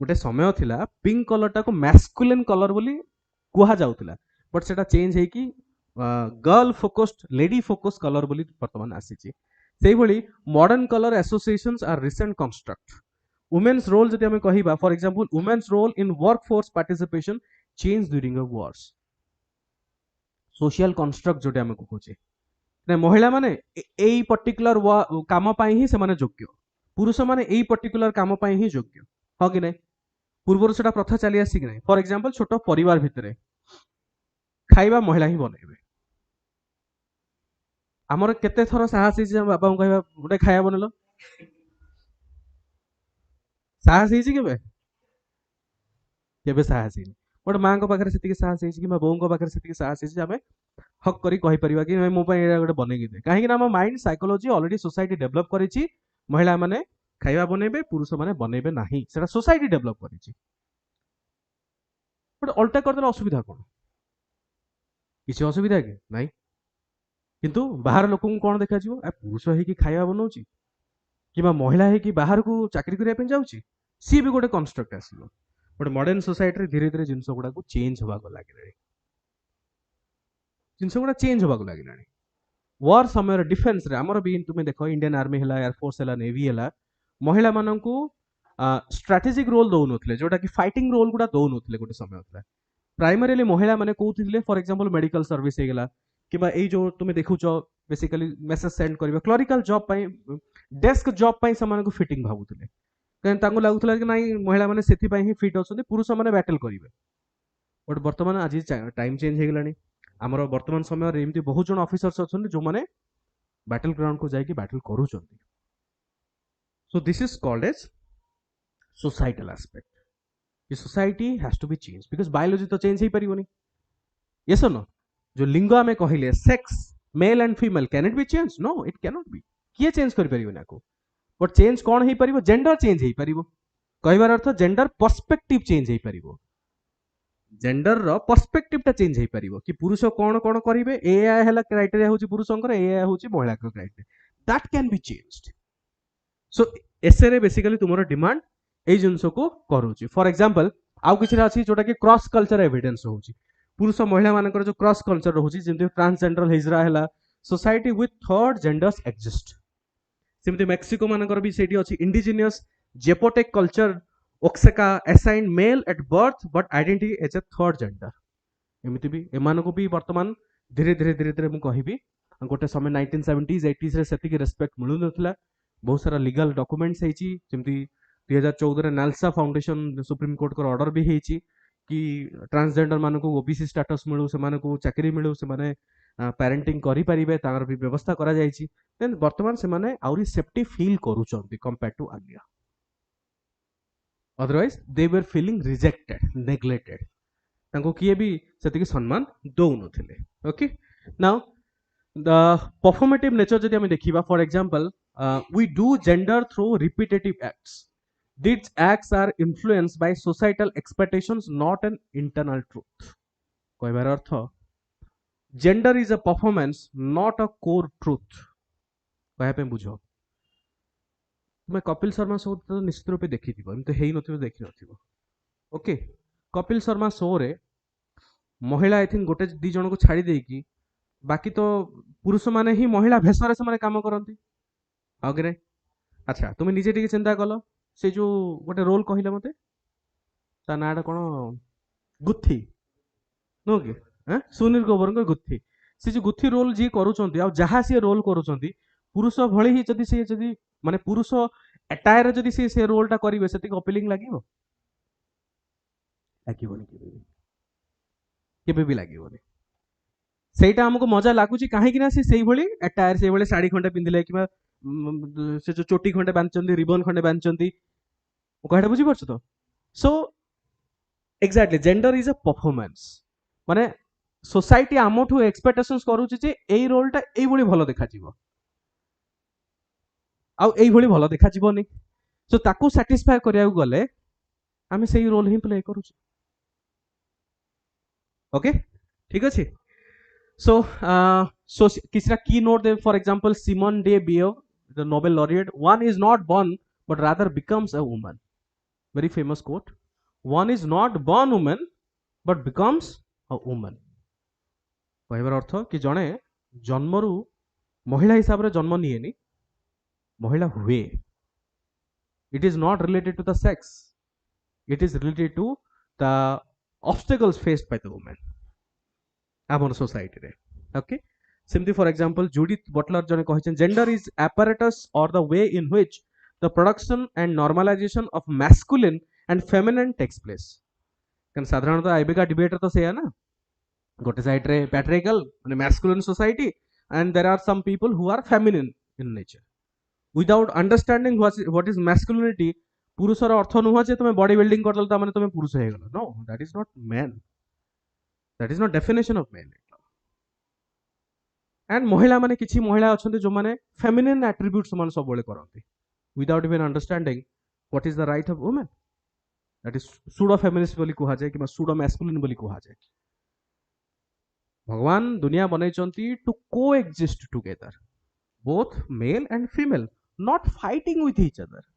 गोटे समय थिला पिंक कलर टाको मैस्कुलिन कलर बोली कुहा जाउथिला बट सेटा चेंज है कि girl focused lady focused colour बोली वर्तमान आसीची से modern colour associations are recent construct women's role जदि हमें कहिबा for example women's role in work force participation change during a wars social construct Jote हमें कहूचे ना महिला माने एई पर्टिकुलर काम पाई ही से माने योग्य पुरुष माने एई पर्टिकुलर काम पई ही योग्य हो कि नहीं पूर्वर सेटा प्रथा चली आसी कि नहीं फॉर एग्जांपल छोट परिवार भितरे खाइबा महिला ही बनेबे आमर केते थर साहस हिज बाबा कहबा गोटे खाया बनेलो साहस हिज केबे केबे साहस हिज बट मां को पाखरे सेतिके साहस हिज कि बों को पाखरे सेतिके साहस हिज आमे हक करी कहि परिबा कि मो पई एटा गोटे बनेगी दे काहे कि ना हम mind psychology already society develop करिछि महिला माने खाइबा बनेबे पुरुष माने बनेबे नाही सेटा सोसाइटी डेवलप करिछि बट अल्टा कर देला असुविधा कोन किसी असुविधा कि नाही किंतु बाहर लोक कौन देखा पुरुष है खाया बनाऊँच कि महिला है बाहर को चाकरी करने जाऊँगी सी भी गोटे कन्स्ट्रक्ट आसो बट मॉडर्न सोसाइटी धीरे धीरे जिनस गुड़ा चेंज होगा लगे जिनस गुड़ा चेंज होगा लगे वार समय डिफेन्स रे आमर भी तुम्हें देख इंडियन आर्मी है एयरफोर्स है नेवी है महिला मान स्ट्राटेजिक रोल दौन जोटा कि फाइटिंग रोल गुड़ा दौन गोटे समय होता प्राइमरीली महिला माने कहते फॉर एग्जांपल मेडिकल सर्विस होगा कि जो तुम्हें देखुच बेसिकली मेसेज सेंड करबा क्लरिकल जॉब पाई डेस्क जॉब पाई समान को फिटिंग भाबुतले कहीं लगुला कि नहीं महिला माने सेति पाई ही फिट होछन पुरुष माने बैटल करिवे बट वर्तमान आज टाइम चेंज हो गलानी आमर वर्तमान समय रे एमती बहुत जन ऑफिसर्स अछन जो माने बैटल ग्राउंड को जाई बैटल करूछन so this is called as societal aspect कि society has to be change because biology तो चेंज ही परिबोनी यस और नो जो लिंग आमे कहिले sex male and female can it be change no it cannot नॉट बी किए चेंज कर परिबो नाको बट चेंज कोन हे परिबो जेंडर चेंज हे परिबो कहबार अर्थ जेंडर पर्सपेक्टिव चेंज हे परिबो जेंडर रो पर्सपेक्टिव ता चेंज हे परिबो कि पुरुष कोन कोन करिवे ए हैला क्राइटेरिया होची पुरुषंकर ए होची महिला को criteria that can be changed so essay रे बेसिकली तुमरो डिमांड ए जिंस को करूची फॉर एग्जांपल आउ किछरा अछि जोटा कि क्रॉस कल्चर एविडेंस होची पुरुष महिला मानकर जो क्रॉस कल्चर रोची जेमति ट्रांसजेंडर हिजरा हैला society with third genders exist सेमति मेक्सिको मानकर भी सेठी अछि indigenous Zapotec culture Oaxaca assign male at birth but identity as a third gender एमिति भी एमान को भी वर्तमान धीरे धीरे धीरे धीरे मु कहिबी गोटे समय 1970s 80s रे सेति रेस्पेक्ट मिलु नथला बहुत सारा लीगल डॉक्यूमेंट्स हेची जेमति 2014 रे नालसा फाउंडेशन सुप्रीम कोर्ट को ऑर्डर भी हेची कि ट्रांसजेंडर मान को ओबीसी स्टेटस मिलू से माने को चाकरी मिलू से माने पेरेंटिंग करि परिबे तार भी व्यवस्था करा जायछि देन वर्तमान से माने आउरी सेफ्टी फील करूचंती compare to earlier otherwise they were feeling rejected neglected तांको किए भी सेतिके सम्मान दौ नथिले okay now the performative nature जदि हम देखिबा for example we do gender through repetitive acts These acts are influenced by societal expectations, not an internal truth. कहबार अर्थ gender is a performance not a core truth कह पे बुझ तुम्हें Kapil Sharma show तो निश्चित रूप देखी एमती है नथिबो देखि नथिबो ओके कपिल शर्मा शो रे महिला आई थिंक गोटे दी जन को छाड़ी देकी बाकी तो पुरुष माने ही महिला भेषरे से माने काम करती आगे अच्छा तुम्हें निजे टिके चिंता कल से जो गोटे रोल कहले मते ता नाडा कोन गुत्थी नो कि सुनील ग्रोवर गुत्थी से जो गुत्थी रोल जी करूचंती आ जहा से रोल करूचंती पुरुष भली ही जदी माने पुरुष अटायर जदी से रोलटा करिवे सेति अपीलिंग लागिवो लागिवोनी केबे भी लागिवोनी सेटा हमको मजा लागुची काहे कि ना से सेही भली अटायर से भली साड़ी खंडे पिंदिले कि से जो चोटी खंडे बांधचंती रिबन खंडे बांधचंती कहटा बुझी परछ तो so exactly gender is a performance माने सोसाइटी आमठू एक्सपेक्टेशंस करूची जे एई रोलटा एई भली भलो देखा जीवो आ एई भली भलो देखा जीवोनी सो ताकू सैटिस्फाई करिया गले आमे सेही रोल ही प्ले करूची ओके ठीक अछि सो किसरा की नोट दे for example Simone de Beauvoir the Nobel laureate one is not born but rather becomes a woman very famous quote one is not born woman but becomes a woman कहबार अर्थ कि जणे जन्मरू महिला हिसाब रे जन्म निएनी महिला हुए it is not related to the sex it is related to the obstacles faced by the woman our society रे okay simply for example Judith Butler jane कहिछन gender is apparatus or the way in which the production and normalization of masculine and feminine takes place. कारण साधारणतः एबिका debate तो सेया ना गोटे side रे पैट्रिकल माने masculine society and there are some people who are feminine in nature. Without understanding what is masculinity, पुरुषर अर्थ नुह जे तुम body building कर दल माने तुम पुरुष हे गलो. No, that is not man. That is not definition of man. And महिला माने किछि महिला अछन्ते जो माने feminine attributes मान सब बोले करंती without even understanding what is the right of women. That is pseudo feminist बोली कुहा जाय कि pseudo masculine बोली कुहा जाय. भगवान दुनिया बनैचंती to coexist together, both male and female, not fighting with each other.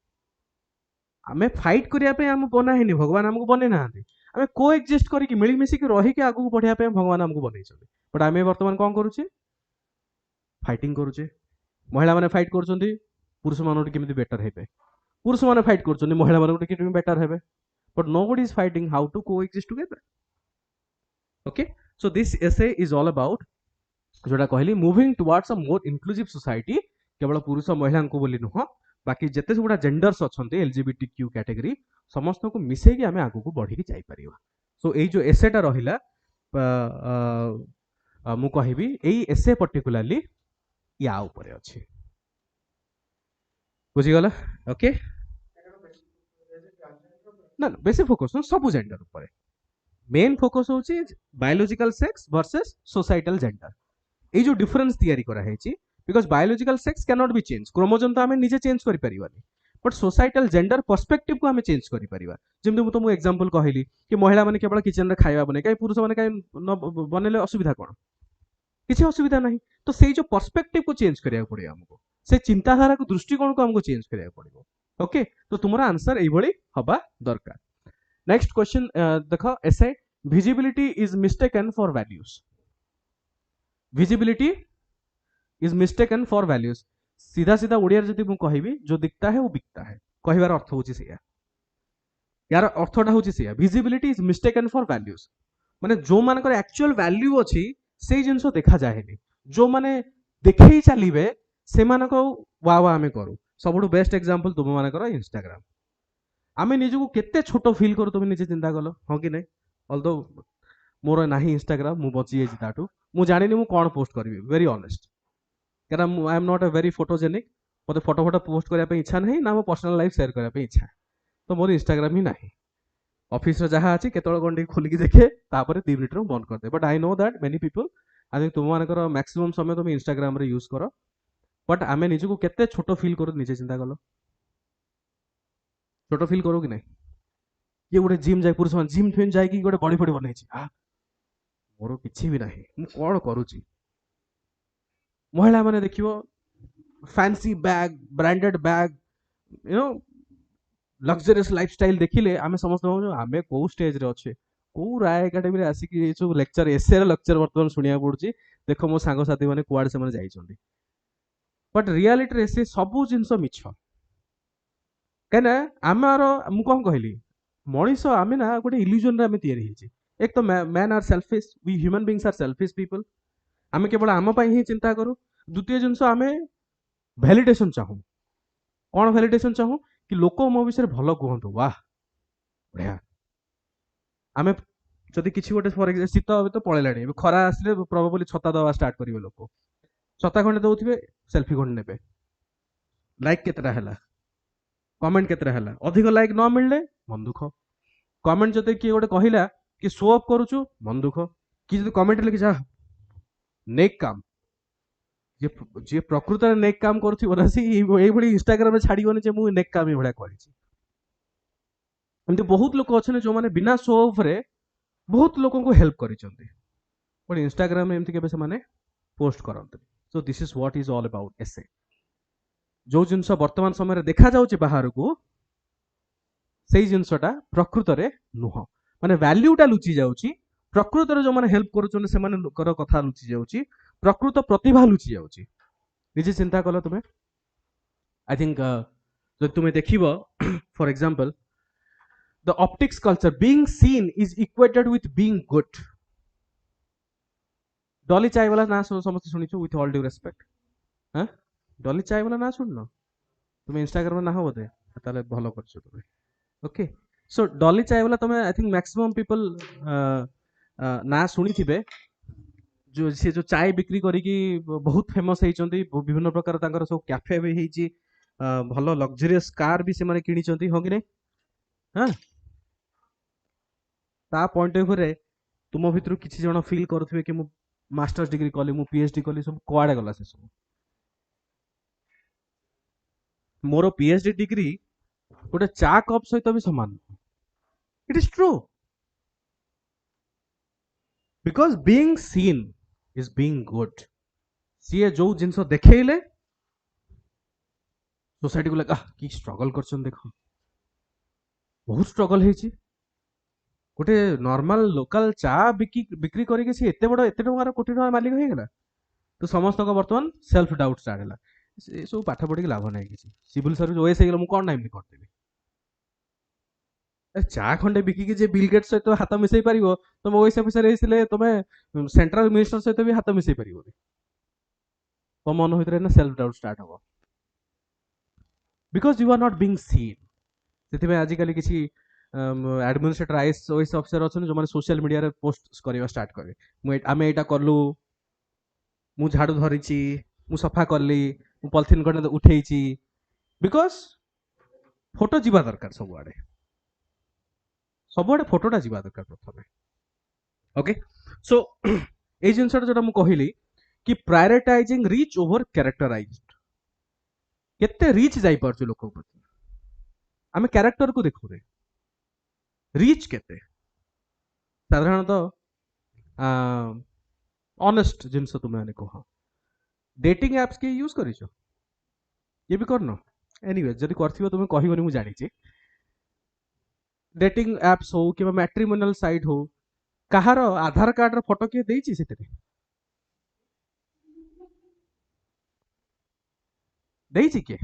आमे फाइट करिया पे हम बना हेनी, भगवान हमको बने नांती. आमे कोएक्जिस्ट करी कि मिली मिसी कि रही के आगु बढ़िया पे भगवान हमको बनैछंती. बट आमे वर्तमान कोन करूचे? फाइटिंग करूचे. महिला माने फाइट करछंती पुरुष मानोटी केमिति बेटर हेबे, पुरुष माने फाइट करछंती महिला मानोटी केमिति बेटर हेबे. But nobody is fighting how to coexist together. Okay, so this essay is all about जोटा कहली moving towards a more inclusive society. केवल पुरुष महिला को बोली नुह, बाकी जेते गुड़ा जेंडर्स अच्छे एलजीबीटीक्यू कैटेगरी समस्त को मिसे कि आमे आगु को बढ़ी की जाई परिबा. सो एई जो एसेटा रहिला मु कहबी एई एसे पर्टिकुलरली या ऊपर अछि. बुझी गला? ओके ना बेसी फोकस न सब जेंडर ऊपर. मेन फोकस होची biological sex versus societal gender. एई जो डिफरेंस तयारी करा हेची because biological sex cannot be changed. Chromosome तो आमे निजे चेंज करि परिबानी, बट सोसाइटल जेंडर पर्सपेक्टिव को आमे चेंज करि परिबा. जेमते मु तुमको एग्जांपल कहली कि महिला माने केवल किचन रे खाइबा बने, काई पुरुष माने काई बनेले असुविधा कोन? किछि असुविधा नाही. तो सेई जो पर्सपेक्टिव को चेंज करिया पड़े हमको, से चिंताधारा को दृष्टिकोण को हमको चेंज करिया पड़िबो. ओके, तो तुमरा आंसर एई भली हबा दरकार. नेक्स्ट क्वेश्चन देखो, essay visibility is mistaken for values. Visibility is mistaken for values. सीधा सीधा ओडिया जदि मु कहबी जो दिखता है वो बिकता है, कहिबार अर्थ होची सेया. यार अर्थटा होची सेया, visibility is mistaken for values. माने जो मानकर एक्चुअल वैल्यू अछि सेई जिंसो देखा जाहेनी, जो माने देखै चलीबे से मानको वा वा हमें करू. सबुठु बेस्ट एग्जांपल तुम मानकर इंस्टाग्राम. आमे निजको केते छोटो फील करू, तुम निजे चिंता कलो हो कि नै. ऑल्दो मोर नाही इंस्टाग्राम, मु बची एजी ताटू, मु जानिनी मु कोन पोस्ट करबी. वेरी ऑनेस्ट, कारण I am not a very photogenic. मते फोटो फोटो पोस्ट करिया पे इच्छा नहीं ना, मो पर्सनल लाइफ शेयर करिया पे इच्छा. तो मोर इंस्टाग्राम ही नाही. ऑफिस रे जहा अछि केतळ गंडी खोली के देखे, तापर 2 मिनिट रो बंद कर दे. But I know that many people, I think तुम मानकर मैक्सिमम समय तुम इंस्टाग्राम रे यूज करो. बट आमे निजे को केते छोटो फील करू, निजे चिंता कलो. छोटो फील करू कि नहीं? ये गोटे जिम जाय, पुरुष मान जिम फिम जाय कि गोटे बॉडी बॉडी बनाई छी, हां मोर किछि भी नाही, मु कोन करूची. महिला माने देखियो fancy bag, branded bag, you know luxurious lifestyle देखिले आमे समस्त आमे को स्टेज रे अच्छे, को राय एकेडमी रे आसी कि जो लेक्चर एसे रे लेक्चर वर्तमान सुनिया पड़ुची. देखो मो सांग साथी माने कुआड से माने जाइछोंडी, बट रियलिटी रे से सब जिंस मिछ. केना आमार मु कोन कहली मनीष आमे ना गोटे इल्यूजन रे आमे तयारी हिची. एक तो man are selfish, we human beings are selfish people. आमे केवल आम पाई ही चिंता करू. द्वितीय जिनस आमे वैलिडेशन चाहू. कौन वैलिडेशन चाहू कि लोक मो विषय भल कहतु, वाह बढ़िया. आमे जदि किछि गोटे फॉर एग्जांपल शीत तो पळेलाणी, खरा आसले प्रोबेबली छता दवा स्टार्ट करिवे. लोक छता खंडे दउथिबे, सेल्फी खंडे नेबे. लाइक केतरा हला, कमेंट केतरा हला, अधिक लाइक न मिलले मन दुख. कमेंट जते कि गोटे कहिला कि शो अप करूछु, मन दुख. कि जदि कमेंट लिखि जा नेक काम, जे प्रकृत रे नेक काम करथि बरासी एई भली इंस्टाग्राम रे छाडीबनी जे मु नेक काम ए भलिया करिछि. एमते बहुत लोक अछने जो माने बिना शो ऑफ रे बहुत लोगों को हेल्प करिसंती, बट इंस्टाग्राम में एमते केबे से माने पोस्ट करंती. So this is what is all about essay. जो जिंस वर्तमान समय रे देखा जाउछि बाहर को, सेई जिंसटा प्रकृत रे नुह. माने वैल्यूटा लुचि जाउछि. प्रकृत रे जो माने हेल्प करूछन से माने लोकर कथा लुचि जाउछि, प्रकृत प्रतिभा लुचि जाउछि. निजे चिंता कलो तुमे. आई थिंक जो तुमे देखिबो for example the optics culture being seen is equated with being good. Dolly Chai wala ना समस्त सुनिछु, विथ ऑल ड्यू रेस्पेक्ट. हां डॉली चाय वाला ना सुननो, तुम इंस्टाग्राम ना हो बोधे ताले भलो करछो तुम ओके सो डॉली चाय वाला तुम आई थिंक मैक्सिमम पीपल ना सुनी थिबे जो से जो चाय बिक्री करिकी बहुत फेमस हेइचंती विभिन्न प्रकार तांकर सब कैफे भी हेइची भलो लग्जरियस कार भी से माने किनिचंती हो कि नै हां ता पॉइंट ऑफ रे तुम भितर किसी जन फील करुथिबे कि मु मास्टर्स डिग्री कली मु पीएचडी कली सब कुआडे गला से सब मोर पीएचडी डिग्री गोटे चा कप सहित भी समान it is true because being seen is being good CA जो जिनस देखले सोसाइटी को लगा कि स्ट्रगल करछन देखो बहुत स्ट्रगल हेची गोटे नॉर्मल लोकल चा बिक्री करके सी एते बड़ एते टंकार कोटी टंकार मालिक हो गला तो समस्त को वर्तमान सेल्फ डाउट स्टार्ट है ये सब पाठ पढ़ी लाभ ना किसी सिविल सर्विस ओएस हो गला कौन टाइम करदेवी चा खंडे बिकिकी जे बिल गेट्स सहित हाथ मिसई पार तुम ओएस ऑफिसर होइसिले तुम सेंट्रल मिनिस्टर सहित भी हाथ मिसई पार तुम मन भीतर ना सेल्फ डाउट स्टार्ट हम because you are not being seen से आजिकल किसी एडमिनिस्ट्रेटर आईएएस ओएस ऑफिसर अच्छा जो मैंने सोशल मीडिया रे पोस्ट करवा स्टार्ट करेंगे आम यहाँ कलु मु झाड़ू धरी मु सफा कली मु पॉलिथिन खंडे उठेची बिकॉज फोटो जीवा दरकार सबुआड़े फोटोटा जीवा दरकार प्रथम ओके सो ये जिनसा जो कहली कि प्रायोरिटाइजिंग रीच ओवर कैरेक्टराइज्ड केते रीच जाई पारछु लोक प्रति आमे कैरेक्टर को देखुरे रीच केते साधारणतः ऑनेस्ट जिनस तुम मैंने कह डेटिंग एप्स के यूज करिछो ये भी करनो एनीवे जदि करथिबो तुम कहबोनी मु जानि छी डेटिंग एप्स हो कि मैट्रिमोनियल साइट हो कहार आधार कार्ड रो फोटो किए देइछि सेते देइछि के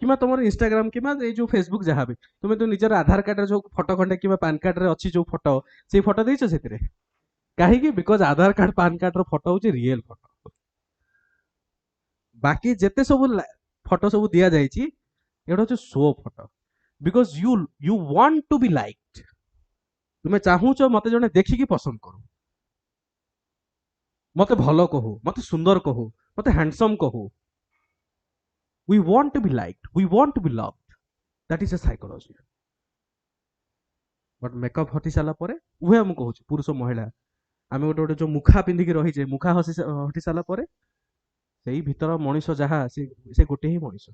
कि तुम इंस्टाग्राम कि जो फेसबुक जहाँ भी तुम तो निजर आधार कार्ड जो फोटो खंडे कि पैन कार्ड रे अच्छी जो फोटो से फोटो देइछ से कहीं because Aadhaar card PAN card रो फोटो हूँ रियल फोटो बाकी जेते सब फोटो सब दिया जाइए एटा हूँ show photo because you you want to be liked तुम्हें चाहूच मत जने देखिकी पसंद करू मत भल कहू मत सुंदर कहू मत हैंडसम कहू we want to be liked we want to be loved that is a psychology but makeup हटी साला परे उहे हम कहू पुरुष महिला आमे गोटे गोटे जो मुखा पिंधि के रही मुखा हटी साला परे सेही भीतर मनीष जहा से गोटे ही Manish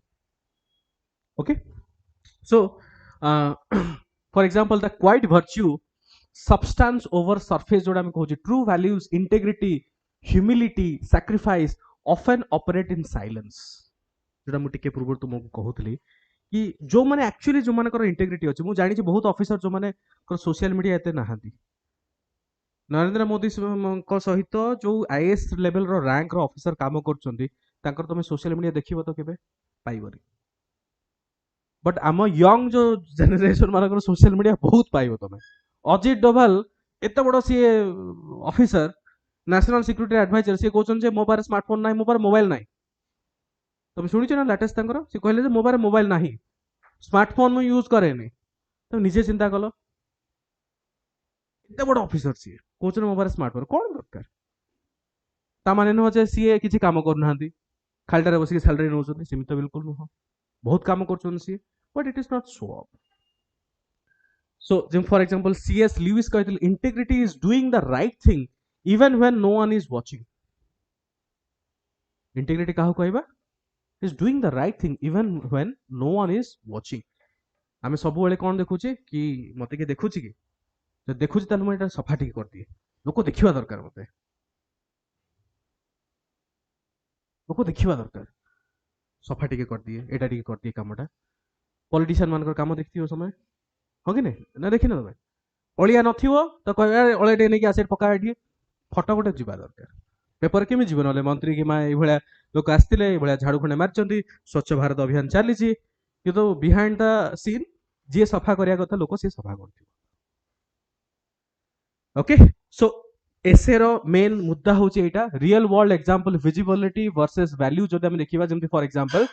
okay so for example the quiet virtue substance over surface जोड़ा हम कहू true values integrity humility sacrifice often operate in silence जोटा मुझे पूर्व तुमको कहूली कि जो मैंने एक्चुअली जो मान इंटेग्रिटी अच्छे मुझे जानी बहुत ऑफिसर जो मैंने सोशल मीडिया एते नहांती नरेंद्र मोदी सहित जो आईएएस लेवल रो रैंक रो ऑफिसर काम कर तुम सोशल मीडिया देखिबो तो केबे पाइबनी बट आम यंग जो जेनेरेशन मान सोशल मीडिया बहुत पाइब तुम अजित डोभाल एत बड़ सी ऑफिसर नेशनल सिक्यूरिटी एडवाइजर सी कहते मो पारे स्मार्टफोन ना मो पारे मोबाइल ना तुम शुणी ना लेटेस्ट सी कहले मो पारे मोबाइल ना स्मार्टफोन मुझे यूज करे तुम निजे चिंता कल एत बड़ ऑफिसर सी कहते मो पारे स्मार्टफोन कौन दरकार ता माने नुह जे सी किसी काम करना खालीटारे बसिक सैलरी नौ सेमि तो बिल्कुल नुह बहुत काम कर सी but it is not show up so for example CS Lewis कहते integrity is doing the right thing even when no one is watching integrity क्या कहबा is doing the right thing even when no one is watching आमे सब बेले कौन देखुचे कि मते के देखुची कि जो देखुची ताले मैं सफा ठीक कर दिए लोक देखिबा दरकार मते लोक देखिबा दरकार सफा ठीक कर दिए एटा ठीक कर दिए कामटा पॉलिटिशियन मान काम देखथियो समय हो कि नहीं ना देखि ना तमे ओलिया नथियो तो कहबे ओले टे नै कि आसे पका एठी फोटो गोटे जिबा दरकार पेपर केमी जीवन ना मंत्री कि ये लोक आसते झाड़ू खंडे मारी स्वच्छ भारत अभियान चली कि बिहाइंड द सीन जी सफा करिया कथा लोक सी सफा कर ओके सो एसे रो मेन मुद्दा होची एटा real world example visibility versus value जो हम देखिबा जेमति for example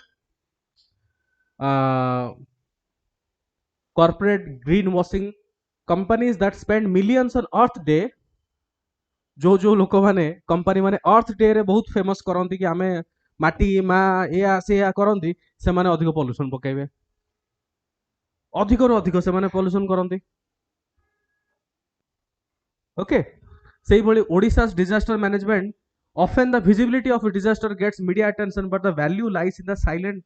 corporate greenwashing, companies that spend millions on earth day, जो लोक माने कंपनी माने अर्थ डे रे बहुत फेमस करंती कि आमे माटी मा या से या करंती, से माने अधिक पोल्यूशन पकेबे, अधिक रु अधिक से माने पोल्यूशन करंती। ओके, सेही भली ओडिशा's disaster management, often the visibility of a disaster gets media attention but the value lies in the silent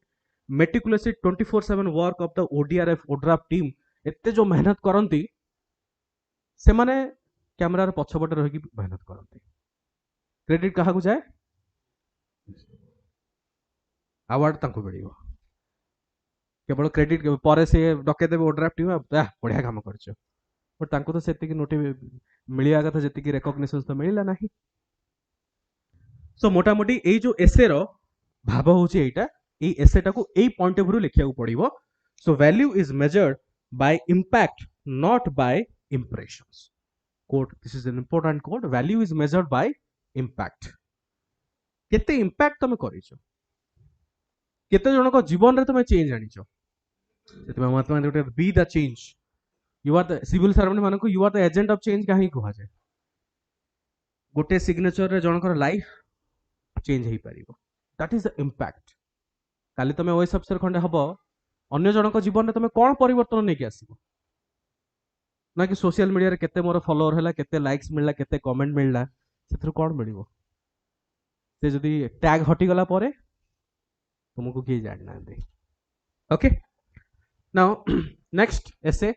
meticulously 24/7 work of the ODRF team। एते जो मेहनत करंती से माने कैमरा रे पछपटे रही मेहनत करंती, क्रेडिट कहा को जाए, अवार्ड तांको मिलिबो, केवल क्रेडिट पर से डके देबे ओड्राफ्ट टीम बढ़िया काम करछ, बट तांको तो सेति की नोटि मिलिया कथा जेति की रिकॉग्निशन तो मिलिला नाही। सो मोटा मोटी ए जो एसे रो भाव होची एटा, ए एसे टाको ए पॉइंट ऑफ व्यू लिखिया पड़िबो। So value is measured by impact not by impressions. Quote, this is an important quote, value is measured by impact. केते इंपैक्ट तमे करिछो, केते जन को जीवन रे तमे चेंज आनिछो, सेतमे महात्मा गांधी गोटे be the change, you are the civil servant माने को you are the agent of change काहे कहवा जाय, गोटे सिग्नेचर रे जनकर लाइफ चेंज हेई परिबो, दैट इज द इंपैक्ट। काली तमे ओएस अफसर खंडे हबो, अन्य जनक जीवन रे तमे कोन परिवर्तन नै के आसीबो, ना कि सोशल मीडिया रे केते मोर फॉलोअर हैला, केते लाइक्स मिलला, केते कमेंट मिलला, सेथरु कोन मिलिबो, से जदी टैग हटि गला परे तुमको किए जानना है। Okay, now next essay,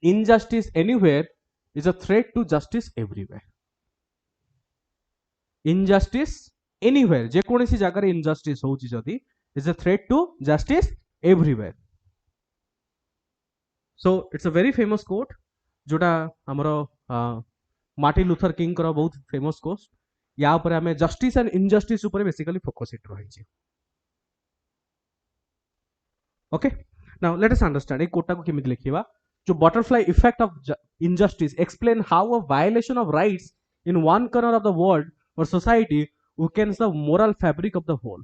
injustice anywhere is a threat to justice everywhere. Injustice anywhere, जे कोनसी जगह रे इनजस्टिस होउची जदी, is a threat to justice everywhere. So it's a very famous quote, जोटा हमरो मार्टिन लूथर किंग करो बहुत फेमस कोट। या ऊपर हमें जस्टिस एंड इनजस्टिस ऊपर बेसिकली फोकस इट रही छी। Okay, now let us understand ए कोटा को केमिति लिखिबा। जो butterfly effect of injustice explain how a violation of rights in one corner of the world और society weakens the moral fabric of the whole.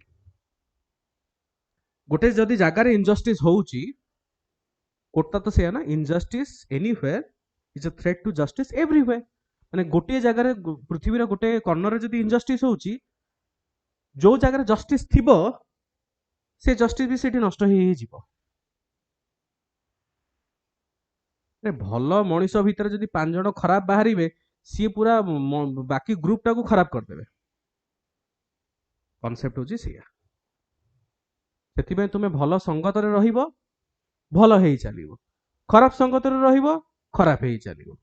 गोटे जदी जगह रे इनजस्टिस होउची, कोटा तो से ना, injustice anywhere is a threat to justice everywhere, माने गोटे जगह रे पृथ्वी रे गोटे कॉर्नर रे जदी इनजस्टिस होउची, जो जगह रे जस्टिस थिबो से जस्टिस भी सेठी नष्ट ही जीवो। भल मनीष भितर जदि 5 जन खराब बाहरिबे, सी पूरा बाकी ग्रुप टाको खराब कर देबे, कांसेप्ट होची सिया। सेति तुमे भल संगत रे रहिबो, भल हेई चलिबो, खराब संगत रे रहिबो, खराब हेई चलिबो।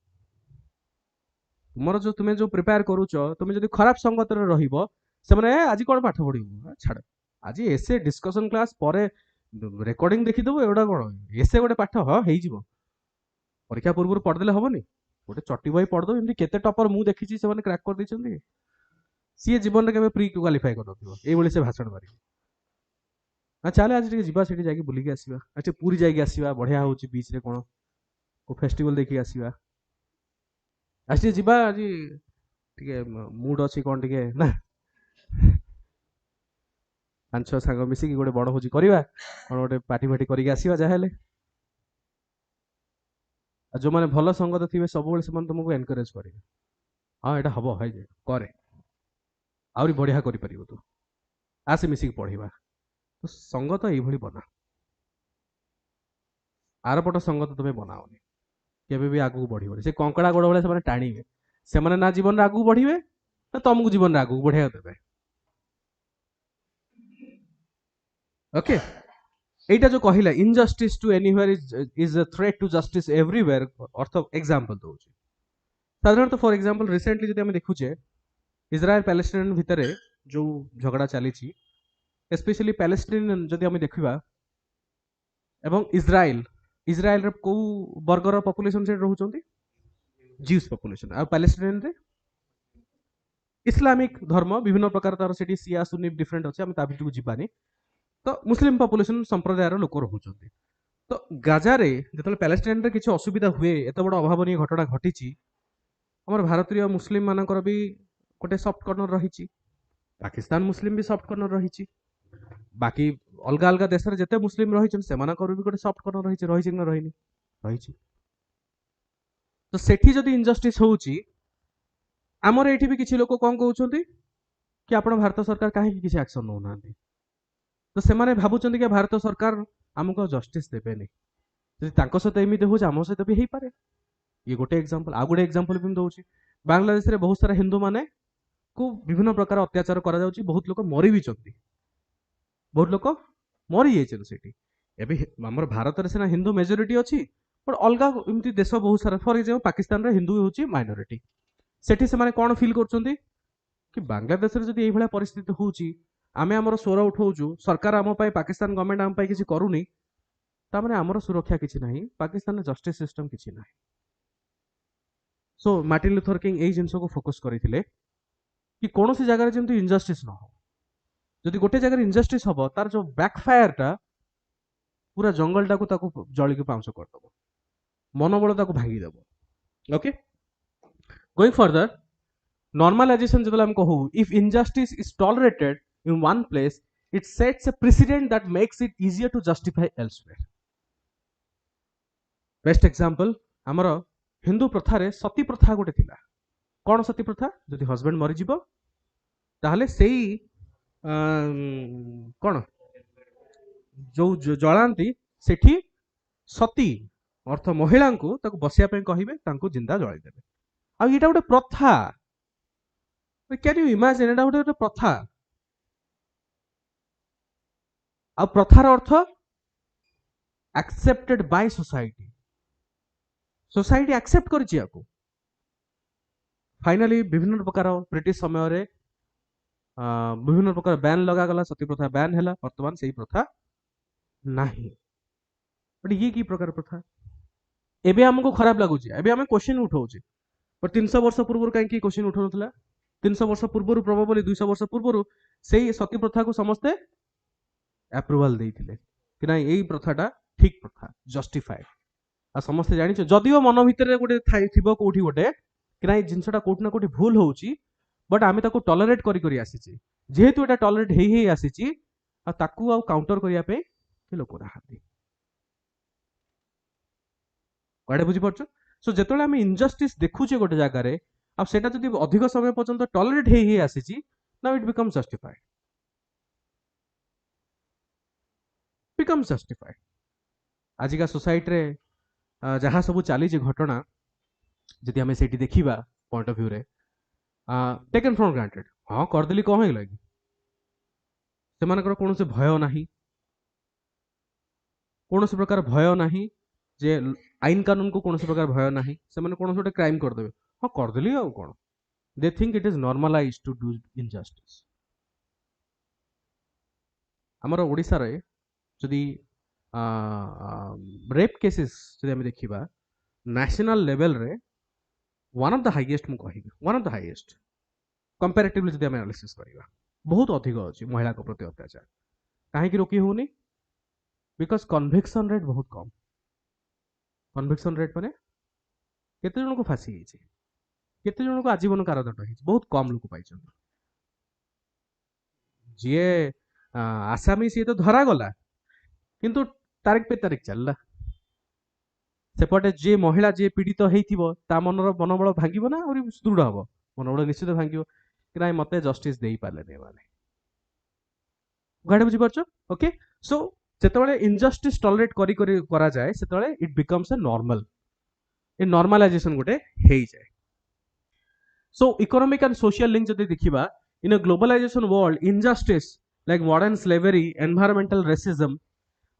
तुमर जो तुमे जो प्रिपेयर करूचो, तुमे जदि खराब संगत रे रहिबो, से माने आज कोन पाठ पढिबो, छाड़ आज एसे डिस्कशन क्लास परे रेकॉर्डिंग देखि देबो, एडा कोन एसे गोटे पाठ हेई जीवो, परीक्षा पूर्व पढ़देले हबनी, गोटे चट्टी बही पढ़ दो, एमती केते टपर मु देखिछि से माने क्रैक कर दैछन्ती, सी जीवन रे केबे प्री क्वालिफाई कर नथिबो, एई बळी से भाषण मारी। आ चले आज टिके जिबा, सेठी जाके बुली के आसीबा, अच्छा पूरी जाके आसीबा, बढ़िया होची बीच रे कोन को फेस्टिवल देखि आसीबा, आज जिबा, आज टिके मूड अछि कोन टिके ना, 5-6 संग मिसी कि गोटे बड़ होची करबा, कोन गोटे पार्टी फाटी करि के आसीबा जा हेले। जो माने भल संगत थिबे सब बेले से तुमको एनकरेज करेंगे, हाँ एटा हबो है जे करे, आउरी बढ़िया करि परिबो तू, आसे मिसिक पढ़िबा। तो संगत एई भली बना, आरपट संगत तुमे बनाओनी, केबे भी आगु बढ़िबो, से कंकड़ा गोड़ वाले से माने टाणीबे, से माने ना जीवन रे आगु बढ़िबे ना तुमको जीवन रे आगु बढ़िया देबे। ओके, एटा जो कहिला injustice to anywhere is a threat to justice everywhere, अर्थ एग्जांपल दोउची। साधारणतः फॉर एग्जांपल रिसेंटली जदि हम देखुचे, इजराइल पैलेस्टाइन भितर जो झगड़ा चली, स्पेशली पैलेस्टाइन जदि हम देखिबा, एवं इजराइल, इजराइल रे को वर्गर पॉपुलेशन से रहउचंती, ज्यूस पॉपुलेशन, आ पैलेस्टाइन रे इस्लामिक धर्म विभिन्न प्रकार तार सेठी शिया सुन्नी डिफरेंट अछि, हम ता भितरु जिबानी। तो मुस्लिम पॉपुलेशन संप्रदायर लोक रहउचंती। तो गाजा रे जतले पैलेस्टाइन रे किछि असुविधा हुए, एत बड़ अभावनीय घटना घटिछि, हमर भारतीय मुस्लिम मानकर भी गोटे सॉफ्ट कॉर्नर रहिछि, पाकिस्तान मुस्लिम भी सॉफ्ट कॉर्नर रहिछि, बाकी अलग अलग देश रे जते मुस्लिम रहिछन सेमानकर भी गोटे सॉफ्ट कॉर्नर रहिछि ना रहिनी रहिछि तो सेठी जदि इनजस्टिस होउची आमर एठी भी किछि लोक कोन कहउछन्ती कि आपण भारत सरकार काहे किछि एक्शन नौ नांती तो सेमाने भाबुछन्ती कि भारत सरकार हमको जस्टिस देबेनी जदि तांको सहित एमिते होछ हमो सहित भी हेई पारे ये गोटे एग्जांपल आ गोटे एग्जांपल भी दउची बांग्लादेश रे बहुत सारा हिंदू माने को विभिन्न प्रकार अत्याचार करा जाउची बहुत लोक मरि भी चंती बहुत लोक मरि जाइछन सेठी एबे हमर भारत रे सेना हिंदू मेजॉरिटी अछि पर अलगा एमती देश बहुत सारा फॉर एग्जांपल पाकिस्तान रे हिंदू होची माइनॉरिटी सेठी से माने कोन फील करचंती कि बांग्लादेश रे जदि एई भला परिस्थिति होउची आमे हमर स्वर उठाउछु सरकार हम पय पाकिस्तान गवर्नमेंट हम पय किछि करूनी ता माने हमर सुरक्षा किछि नाही पाकिस्तान रे जस्टिस सिस्टम किछि नाही सो मार्टिन लूथर किंग एई जिंस को फोकस करिथिले कि कोनोसी जगह रे जेंति इनजस्टिस न हो जदि गोटे जगह इनजस्टिस हबो तार जो बैकफायर टा पूरा जंगल टाको ताको जळी के पांच कर दबो मनोबल ताको भांगी दबो ओके गोइंग फर्दर नॉर्मलाइजेशन जदि हम कहू if injustice is tolerated in one place it sets a president that makes it easier to justify elsewhere best example हमर हिंदू प्रथा रे सती प्रथा गोटे थिला कोन सती प्रथा जदि हस्बैंड मरि जिवो ताहले सेई कोन जो जलांती सेठी सती अर्थ महिला को ताको बसिया पे कहिबे तांको जिंदा जळाई देबे आ एटा गोटे प्रथा कैन यू इमेजिन एटा गोटे प्रथा आ प्रथार अर्थ accepted by society society accept करछि याको फाइनली विभिन्न प्रकार ब्रिटिश समय रे विभिन्न प्रकार बैन लगा गला सती प्रथा बैन हैला वर्तमान सेही प्रथा नाही बट ये की प्रकार प्रथा एबे हमको खराब लागुची एबे हमें क्वेश्चन उठाउची पर 300 वर्ष पूर्व काहे की क्वेश्चन उठाउ नथला 300 वर्ष पूर्व प्रोबेबली 200 वर्ष पूर्व सेही सती प्रथा को समस्ते अप्रूवल देइथिले कि ना एई प्रथाटा ठीक प्रथा जस्टिफाइड आ समस्ते जानि छ जदियो मन भितर गोटे थिबो कोठी गोटे कि ना जिंसटा कोठी ना कोठी भूल होउची बट आमे ताको टॉलरेट करी करी आसीची जेहेतु एटा टॉलरेट हेई आसीची आ ताकू आ काउंटर करिया पे के लोक नाहांती कोडे बुझी परछ सो जेतोले आमे इनजस्टिस देखुचे गोटे जगह रे अब सेटा जदि अधिक समय पर्यंत टॉलरेट हेई आसीची नाउ इट बिकम्स जस्टिफाइड आजिका सोसाइटी रे जहाँ सब चली घटना जदि हमें सेठी देखिबा पॉइंट ऑफ व्यू रे टेकन फॉर ग्रांटेड हाँ करदेली कौन है लगी सेमानकर कौन से भय नाही कौन से प्रकार भय नाही जे आईन कानून को कौन से प्रकार भय नाही से माने कौन से क्राइम कर देबे हाँ करदेली आ कौन they think it is normalized to do injustice हमर ओडिसा रे जदि रेप केसेस जदि हम देखिबा नेशनल लेवल रे वन ऑफ द हाईएस्ट मु कहिबी one of the highest comparatively जदि हम एनालिसिस करिबा बहुत अधिक अछि महिला को प्रति अत्याचार काहे कि रोकी होनी बिकॉज कन्विक्शन रेट बहुत कम कन्विक्शन रेट माने केते जन को फांसी हिची केते जन को आजीवन कारादंड हिची बहुत कम लोक पाइछन जे आसामी सी तो धरा गला किंतु तारीख पे तारीख चलला सेपटे जे महिला जे पीड़ित हेइथिबो ता मनर मनोबल भांगिबो ना और दृढ़ हबो मनोबल निश्चित भांगिबो कि नाइ मते जस्टिस देई पाले ने माने गाडे बुझी परछो ओके सो जेतबेले इनजस्टिस टॉलरेट करी करी करा जाय सेतबेले it becomes a normal a normalization गोटे हेई जाय so economic and social link जदि देखिबा in a globalization world injustice like modern slavery environmental racism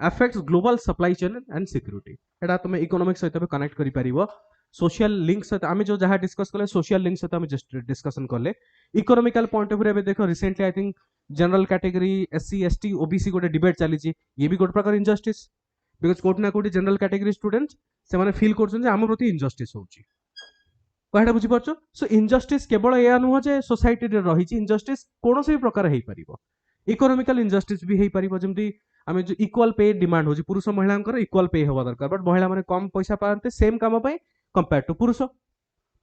affects global supply chain and security एटा तुम इकोनॉमिक सहित भी कनेक्ट करि परिबो सोशल लिंक सहित आमे जो जहा डिस्कस करले सोशल लिंक सहित आमे जस्ट डिस्कशन करले इकोनॉमिकल पॉइंट ऑफ व्यू रे देखो recently I think general category SC ST OBC गोटे डिबेट चली ये भी गोटे प्रकार इनजस्टिस बिकॉज कोट ना कोटी जनरल कैटेगरी स्टूडेंट से माने फील करछन जे हम प्रति इनजस्टिस होउची कहटा बुझी परछो सो इनजस्टिस केवल या नुह जे सोसाइटी रे रहिची इनजस्टिस कोनोसी प्रकार हेई परिबो इकोनॉमिकल इनजस्टिस भी हेई परिबो जेमती आमे जो इक्वल पे डिमांड होची पुरुष महिला इक्वल पे होवा दरकार बट महिला माने कम पैसा पाते सेम काम पे कंपेयर टू पुरुष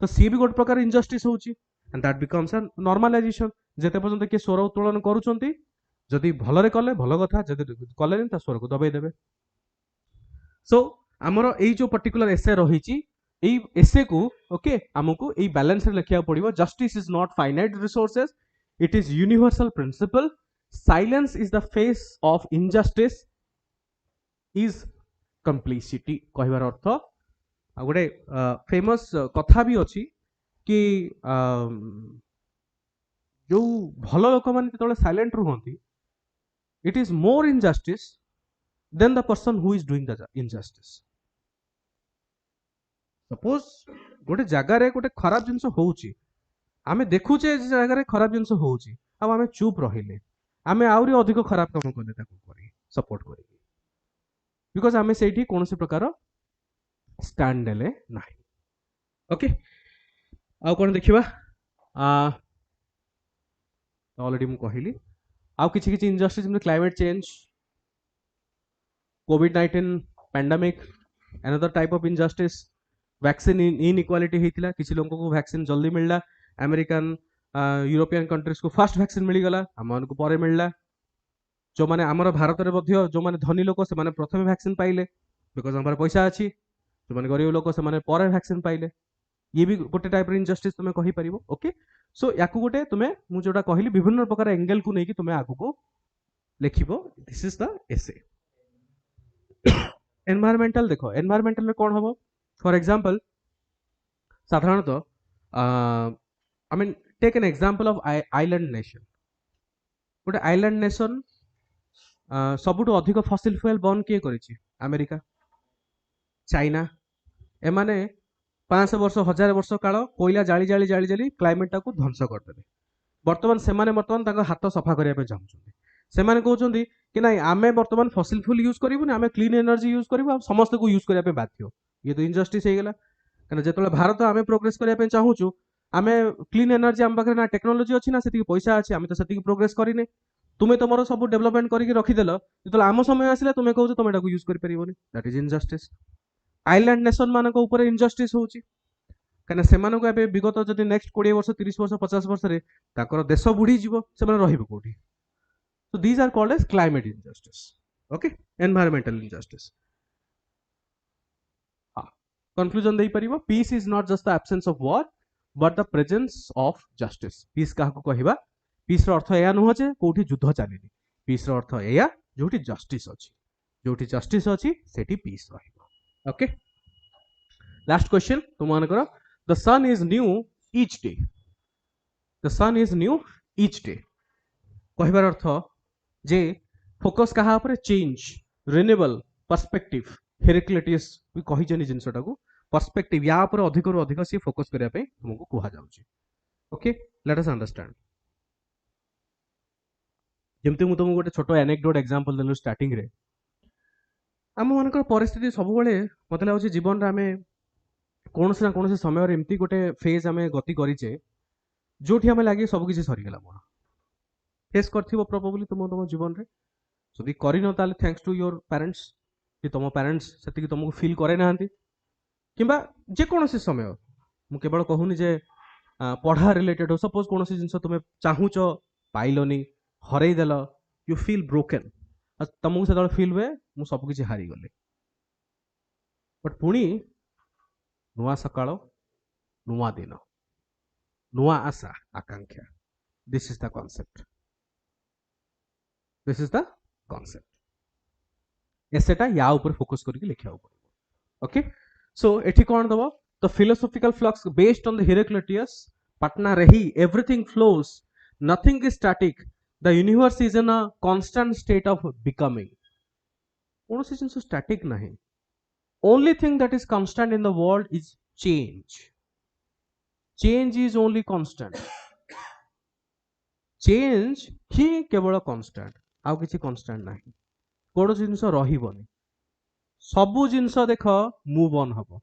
तो सी भी गोटे प्रकार इनजस्टिस होची and that becomes a normalization जेते पर्यंत के स्वर उत्तोलन करूचंती जदि भलरे कले भल कथा, जदि कले ता स्वर को दबाई देबे। सो आमर एई जो पर्टिकुलर एसे रही एसे को ओके आमको एई बैलेंस रे लिखिया पड़िबो। Justice is not finite resources, it is universal principle, silence is the face of injustice, is complicity कहबार अर्थ। आ गोटे फेमस कथा भी अछि कि जो भल लोक माने जेतले साइलेंट रुहंती, it is more injustice than the person who is doing the injustice. Suppose गोटे जगार गोटे खराब जिनस होउची, आमे देखुचे जे जगार खराब जिनस होउची, अब आमे चुप रहिले, आमे आउरी अधिक खराब काम करले ताको करी सपोर्ट करी, बिकॉज आमे सेठी कोनोसी प्रकार स्टैंड देले नाही। ओके आ कोन देखिबा, ऑलरेडी मु कहिली आउ किछि किछि इनजस्टिस में climate change, covid pandemic, another type of injustice, vaccine inequality होता, किसी लोगों को वैक्सीन जल्दी मिलला, अमेरिकन यूरोपियन कंट्रीज को फास्ट वैक्सीन मिलगला, आम को पर मिलला, जो माने आमर भारत में जो माने धनी लोक से प्रथम वैक्सीन पाइले बिकॉज हमारे पैसा अच्छी, जो माने गरीब लोक से पर वैक्सीन पाइले, ये भी गोटे टाइप इनजस्टिस तुम कहि परिबो। ओके सो याकू गोटे तुमे मु जोटा कहली विभिन्न प्रकार एंगल को लेकी तुमे आगु को लिखिबो। This is the essay. Environmental देखो, एनवायरमेंटल में कौन हम, फॉर एग्जांपल साधारणतः I mean take an example of island nation. गोटे आइलैंड नेशन सबुठु अधिक फसिल फ्यूएल बर्न किए करिछि, अमेरिका, चाइना, एमाने 500 वर्ष 1000 वर्ष काल कोयला जाली जाली जाली जाली क्लाइमेट टाको ध्वंस करदेले। बर्तमान सेमाने बर्तमान ताको हाथ सफा करिया पे चाहुछन्ति, सेमाने कहउछन्ति कि नाही आमे बर्तमान फसिल फ्यूल यूज करिबुनी, आमे क्लीन एनर्जी यूज करिबु, आ समस्त को यूज करिया पे बाध्य। ये तो इनजस्टिस हे गेला, कारण जेतले भारत आमे प्रोग्रेस करिया पे चाहुछु, आमे क्लीन एनर्जी आम पाखरे ना टेक्नोलॉजी अछि ना सेति पैसा अछि, आमे तो सेति प्रोग्रेस करिने। तुमे तमरो सब डेवलपमेंट करिके रखि देलो, जेतले आम समय आसिला तुमे कहउछ तुमे ताको यूज करि परिबोनी, that is injustice. Island nation मानको ऊपर इनजस्टिस होउची, कारण सेमानको एबे विगत जदि नेक्स्ट 20 वर्ष 30 वर्ष 50 वर्ष रे ताकर देश बुढ़ी जीवो, सेमाने रहिबो कोठी। So these are called as climate injustice. Okay, environmental injustice. Conclusion देई परिबो, peace is not just the absence of war but the presence of justice. Peace काहको कहिबा, peace रो अर्थ एया नहो जे कोठी युद्ध चालिनी, peace रो अर्थ एया जोठी justice अछि, जोठी justice अछि सेठी peace रहिबो। Okay, last question तुम मान करो, the sun is new each day, the sun is new each day कहबार अर्थ जे फोकस कहा ऊपर, चेंज, रिन्यूएबल, पर्सपेक्टिव, हेरेक्लेटियस भी कहि जनी जिंसटा को पर्सपेक्टिव या ऊपर अधिक रु अधिक से फोकस करिया पे तुमको कुहा जाउची। Okay let us understand. जेमते मु तुमको गोटे छोटो एनेक्डोट एग्जांपल देलु स्टार्टिंग रे, आम मानकर परिस्थिति सब बेले मते लागुची जीवन रे आमे कोनसे ना कोनसे समय रे एम्ति गोटे फेज आमे गति करिचे जोठी आमे लागि सब किछि सरी गेला मोर फेस करथिबो प्रोबेबली तुम जीवन रे, जदि करिनो ताले थैंक्स टू योर पेरेंट्स, कि तुम पेरेंट्स सेति कि तुमको फील करे नाहंती, किंबा जे कोनोसी समय मु केवल कहूनी जे पढ़ा रिलेटेड हो, सपोज कोनोसी जिंस तुमे चाहूचो पाइलोनी हरई देलो, यू फील ब्रोकन, तुमको से फील हुए मु सब किछि हारी गले, बट पुणी नुआ सकाळ, नुआ दिन, नुआ आशा आकांक्षा, this is the concept, this is the concept. एसेटा या ऊपर फोकस करके लिखा पड़ो। ओके सो एठी कोन दबो, the philosophical flux based on the Heraclitus पटना रही, everything flows, nothing is static, the universe is in a constant state of becoming. कौन सी जिंस स्टैटिक नहीं, only thing that is constant in the world is change, change is only constant, चेंज ही केवल constant, आउ किसी कांस्टेंट नहीं, कौन जिनस रहिबनी, सबु जिनस देख मूव ऑन हबो।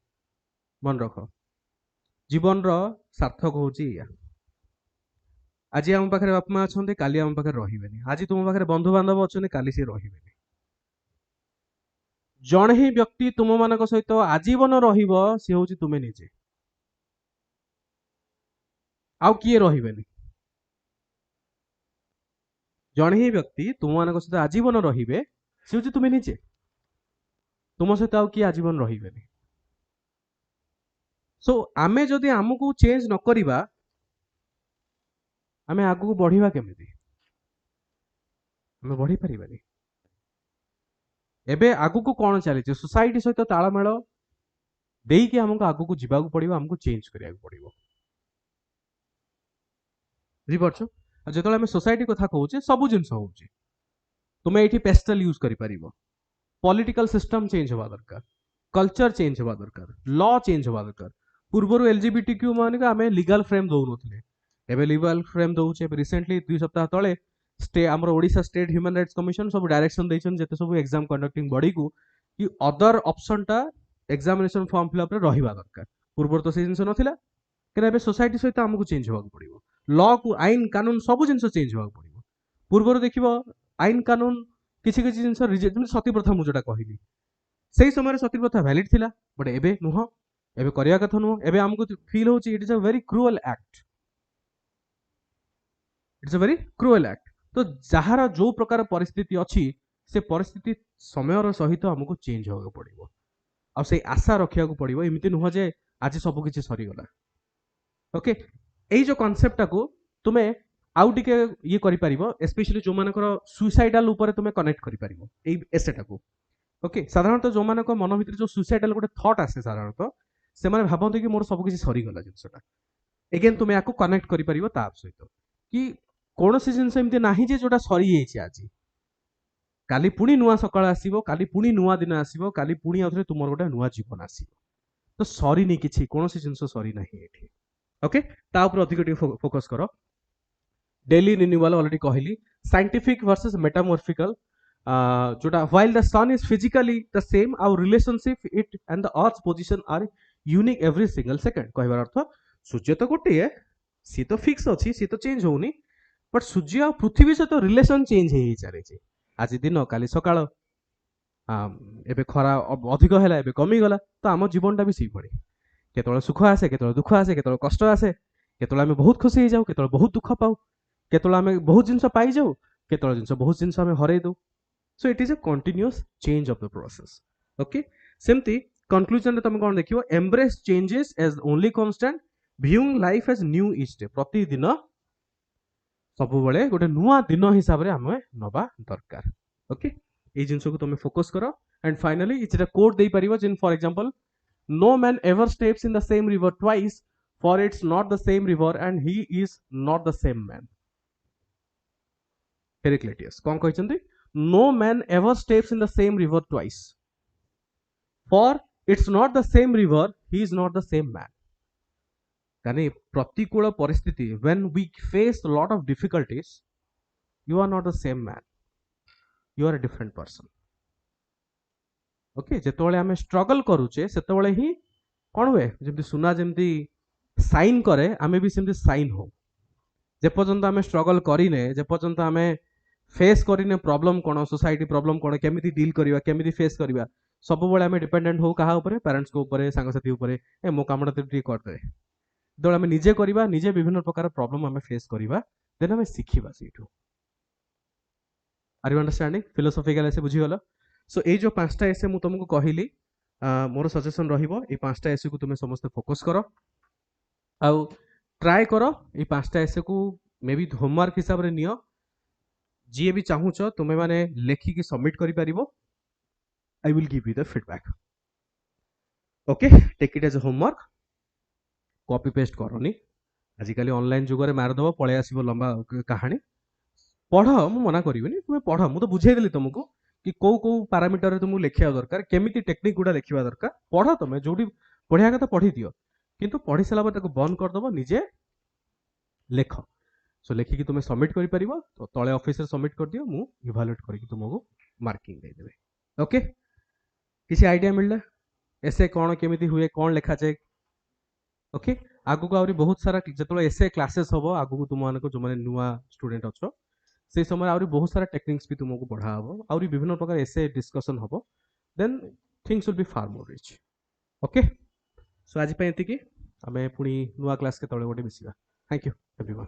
मन रख जीवन रो सार्थक होची या, आज आम पाखरे बापा माँ अच्छे काली आम पाखरे रहिबेनी, आज तुम पाखरे बंधु बांधव अच्छे काली से रहिबेनी, जणे ही व्यक्ति तुम मानक सहित आजीवन रहिबो से होची तुमे निजे, आउ किए रहिबेनी। जड़े ही व्यक्ति तुम मान सहित आजीवन रे सी हूँ तुम्हें निजे तुम सहित आउ किए आजीवन रे सो आमे जदि आमको चेंज न करिबा आमे आगु बढ़िबा केमिति आमे बढ़ी परिबानी एबे आगु को कौन चली सोसाइटी सहित तालमेल देकी हमको आगु को जीवाक पड़ो हमको चेंज करिया पड़ो बुझीपार जो आम सोसाइटी कथा कहूचे सब जिन हो तुम्हें ये पेस्टल यूज कर पॉलिटिकल सिस्टम चेंज हवा दरकार कल्चर चेंज हवा दरकार लॉ चेंज हवा दरकार पूर्वर एलजीबीटीक्यू मान आम लीगल फ्रेम दौन एवं लीगल फ्रेम दौचे रिसेंटली 2 सप्ताह तले आमर Odisha state human rights commission सब डायरेक्शन देछन जेते सब एग्जाम कंडक्टिंग बॉडी को कि अदर ऑप्शन टा एग्जामिनेशन फॉर्म फिलअप रे रहिबा दरकार पूर्वर तो से जिंस नथिला कि एबे सोसाइटी सहित हमको चेंज होगा पड़ो लॉ को आईन कानून सब जिन चेंज होगा पड़ो पूर्वर देखिबो आईन कानून किसी किसी जिन रिजेक्ट सती प्रथा मुझे कहली से समय सती प्रथा वैलिड थिला बट एबे नुह एबे करिया कथा नुह एबे हमको फील होची it is a very cruel act it's a very cruel act तो जहार जो प्रकार परिस्थिति अच्छी से परिस्थिति समय सहित हमको चेंज होगा पड़ो आ से आशा रखा पड़ो एमती नुह जे आज सब किसी सरीगला ओके यही जो कॉन्सेप्ट को तुम्हें आउ टिके ये करि परिबो स्पेशली जो मानकर सुसाइडल ऊपर तुम्हें कनेक्ट करि परिबो एई एसेटा को ओके साधारणतः जो मानक मन भीतर जो सुसाइडल गोटे थॉट आसे साधारणतः से माने भाबंते कि मोर सब किसी सरी गला जिंसटा अगेन तुम्हें आको कनेक्ट करि परिबो ता सहित कि कोनोसी जिंस एमते नाही जे जोटा सरी जाइछि आज काली पुणी नुआ सकाळ आसीबो काली पुणी नुआ दिन आसीबो काली पुणी आउथरे तुमर गोटे नुआ जीवन आसीबो तो सरी नहीं किछि कोनोसी जिंस सरी नाही एठी ओके ता ऊपर अधिक फोकस करो डेली रिन्यूअल ऑलरेडी कहली साइंटिफिक वर्सेस मेटामॉर्फिकल जोटा while the sun is physically the same our relationship it and the earth position are unique every single second कहबार अर्थ सूर्य तो गोटे सी तो फिक्स अच्छी सी तो चेंज होनी बट सूर्य और पृथ्वी सहित रिलेशन चेंज हो चली आज दिन काली सकाळ एबे खरा अधिक है एबे कमी गला तो आम जीवनटा भी सी भाई केतल सुख आसे केतल दुख आसे केतल कष्ट आसे केतल आम बहुत खुशी हो जाऊ केतल बहुत दुख पाऊ केतल आम बहुत जिनस पाई जाऊ केतल जिनस बहुत जिनस आम हरई दू so it is a continuous change of the process okay सेमती कंक्लूजन तुम कौन देखियो embrace changes as only constant viewing life as new each day प्रतिदिन सब बेले गोटे नुआ दिन हिसाब रे आम नबा दरकार ओके ये जिनस को तुम फोकस करो एंड फाइनली इटा कोड दे पारिबो जिन for example no man ever steps in the same river twice for it's not the same river and he is not the same man Heraclitus कौन कहते no man ever steps in the same river twice for it's not the same river he is not the same man यानी प्रतिकूल परिस्थिति when we face a lot of difficulties you are not the same man you are a different person okay जेतोले आमे struggle करूचे सेतोले ही कोन हुए जेमति सुना जेमति sign करे आमे भी सेमति साइन हो जे पर्यंत आमे स्ट्रगल करिने जे पर्यंत आमे फेस करिने प्रॉब्लम कोन सोसाइटी प्रॉब्लम कोन केमिति डील करिवा केमिति फेस करिवा सब बेले आमे डिपेंडेंट हो कहा ऊपर पेरेंट्स को ऊपर सांग साथी ऊपर ए मो कामडा टी कर दे जेतोले आमे निजे करिवा निजे विभिन्न प्रकार प्रॉब्लम आमे फेस करिवा देन आमे सिखिबा सेठू आर यू अंडरस्टैंडिंग फिलोसॉफिकल ऐसे बुझी गलो सो ये जो 5टा एसे मु तुमको कहली मोर सजेशन रहिबो ये 5टा एसे को तुमे समस्त फोकस करो आउ ट्राई करो ये 5टा एसे को मे बी होमवर्क हिसाब रे नियो जी भी चाहूच तुमे माने लेखिकी सबमिट करि परिबो I will give you the feedback okay take it as a homework copy paste करनी आजिकल ऑनलाइन जुग रे मार दबो पळे आसीबो लंबा कहानी पढ़ मु मना करिवनी तुमे पढ़ मु तो बुझाई देली तुमको कि कौ कौ पैरामीटर तुमको लिखा दरकार केमिति टेक्निक गुडा लिखा दरकार पढ़ तुम जो पढ़िया कथा पढ़ी दियो किंतु पढ़ी सारा पर बंद करदब निजे लेख सो लेखिकी तुम सबमिट कर परिबो तो तले ऑफिस रे सबमिट कर दियो मु इवैल्यूएट करके तुमको मार्किंग दे देबे ओके किसी आइडिया मिलला ऐसे कौन केमिति हुए कौन लिखा जाए ओके आगु को आउरी बहुत सारा जतलो ऐसे क्लासेस हबो आगु को तुम मानको जो माने नुवा स्टूडेंट अछो से समय आउरी बहुत सारा टेक्निक्स भी तुमको पढ़ा हबो आउरी विभिन्न प्रकार ऐसे डिस्कशन हबो then things will be far more rich okay so आज पे एतिकी आमे पुनी नुवा क्लास के तळे गोटे मिसिबा थैंक यू एवरीवन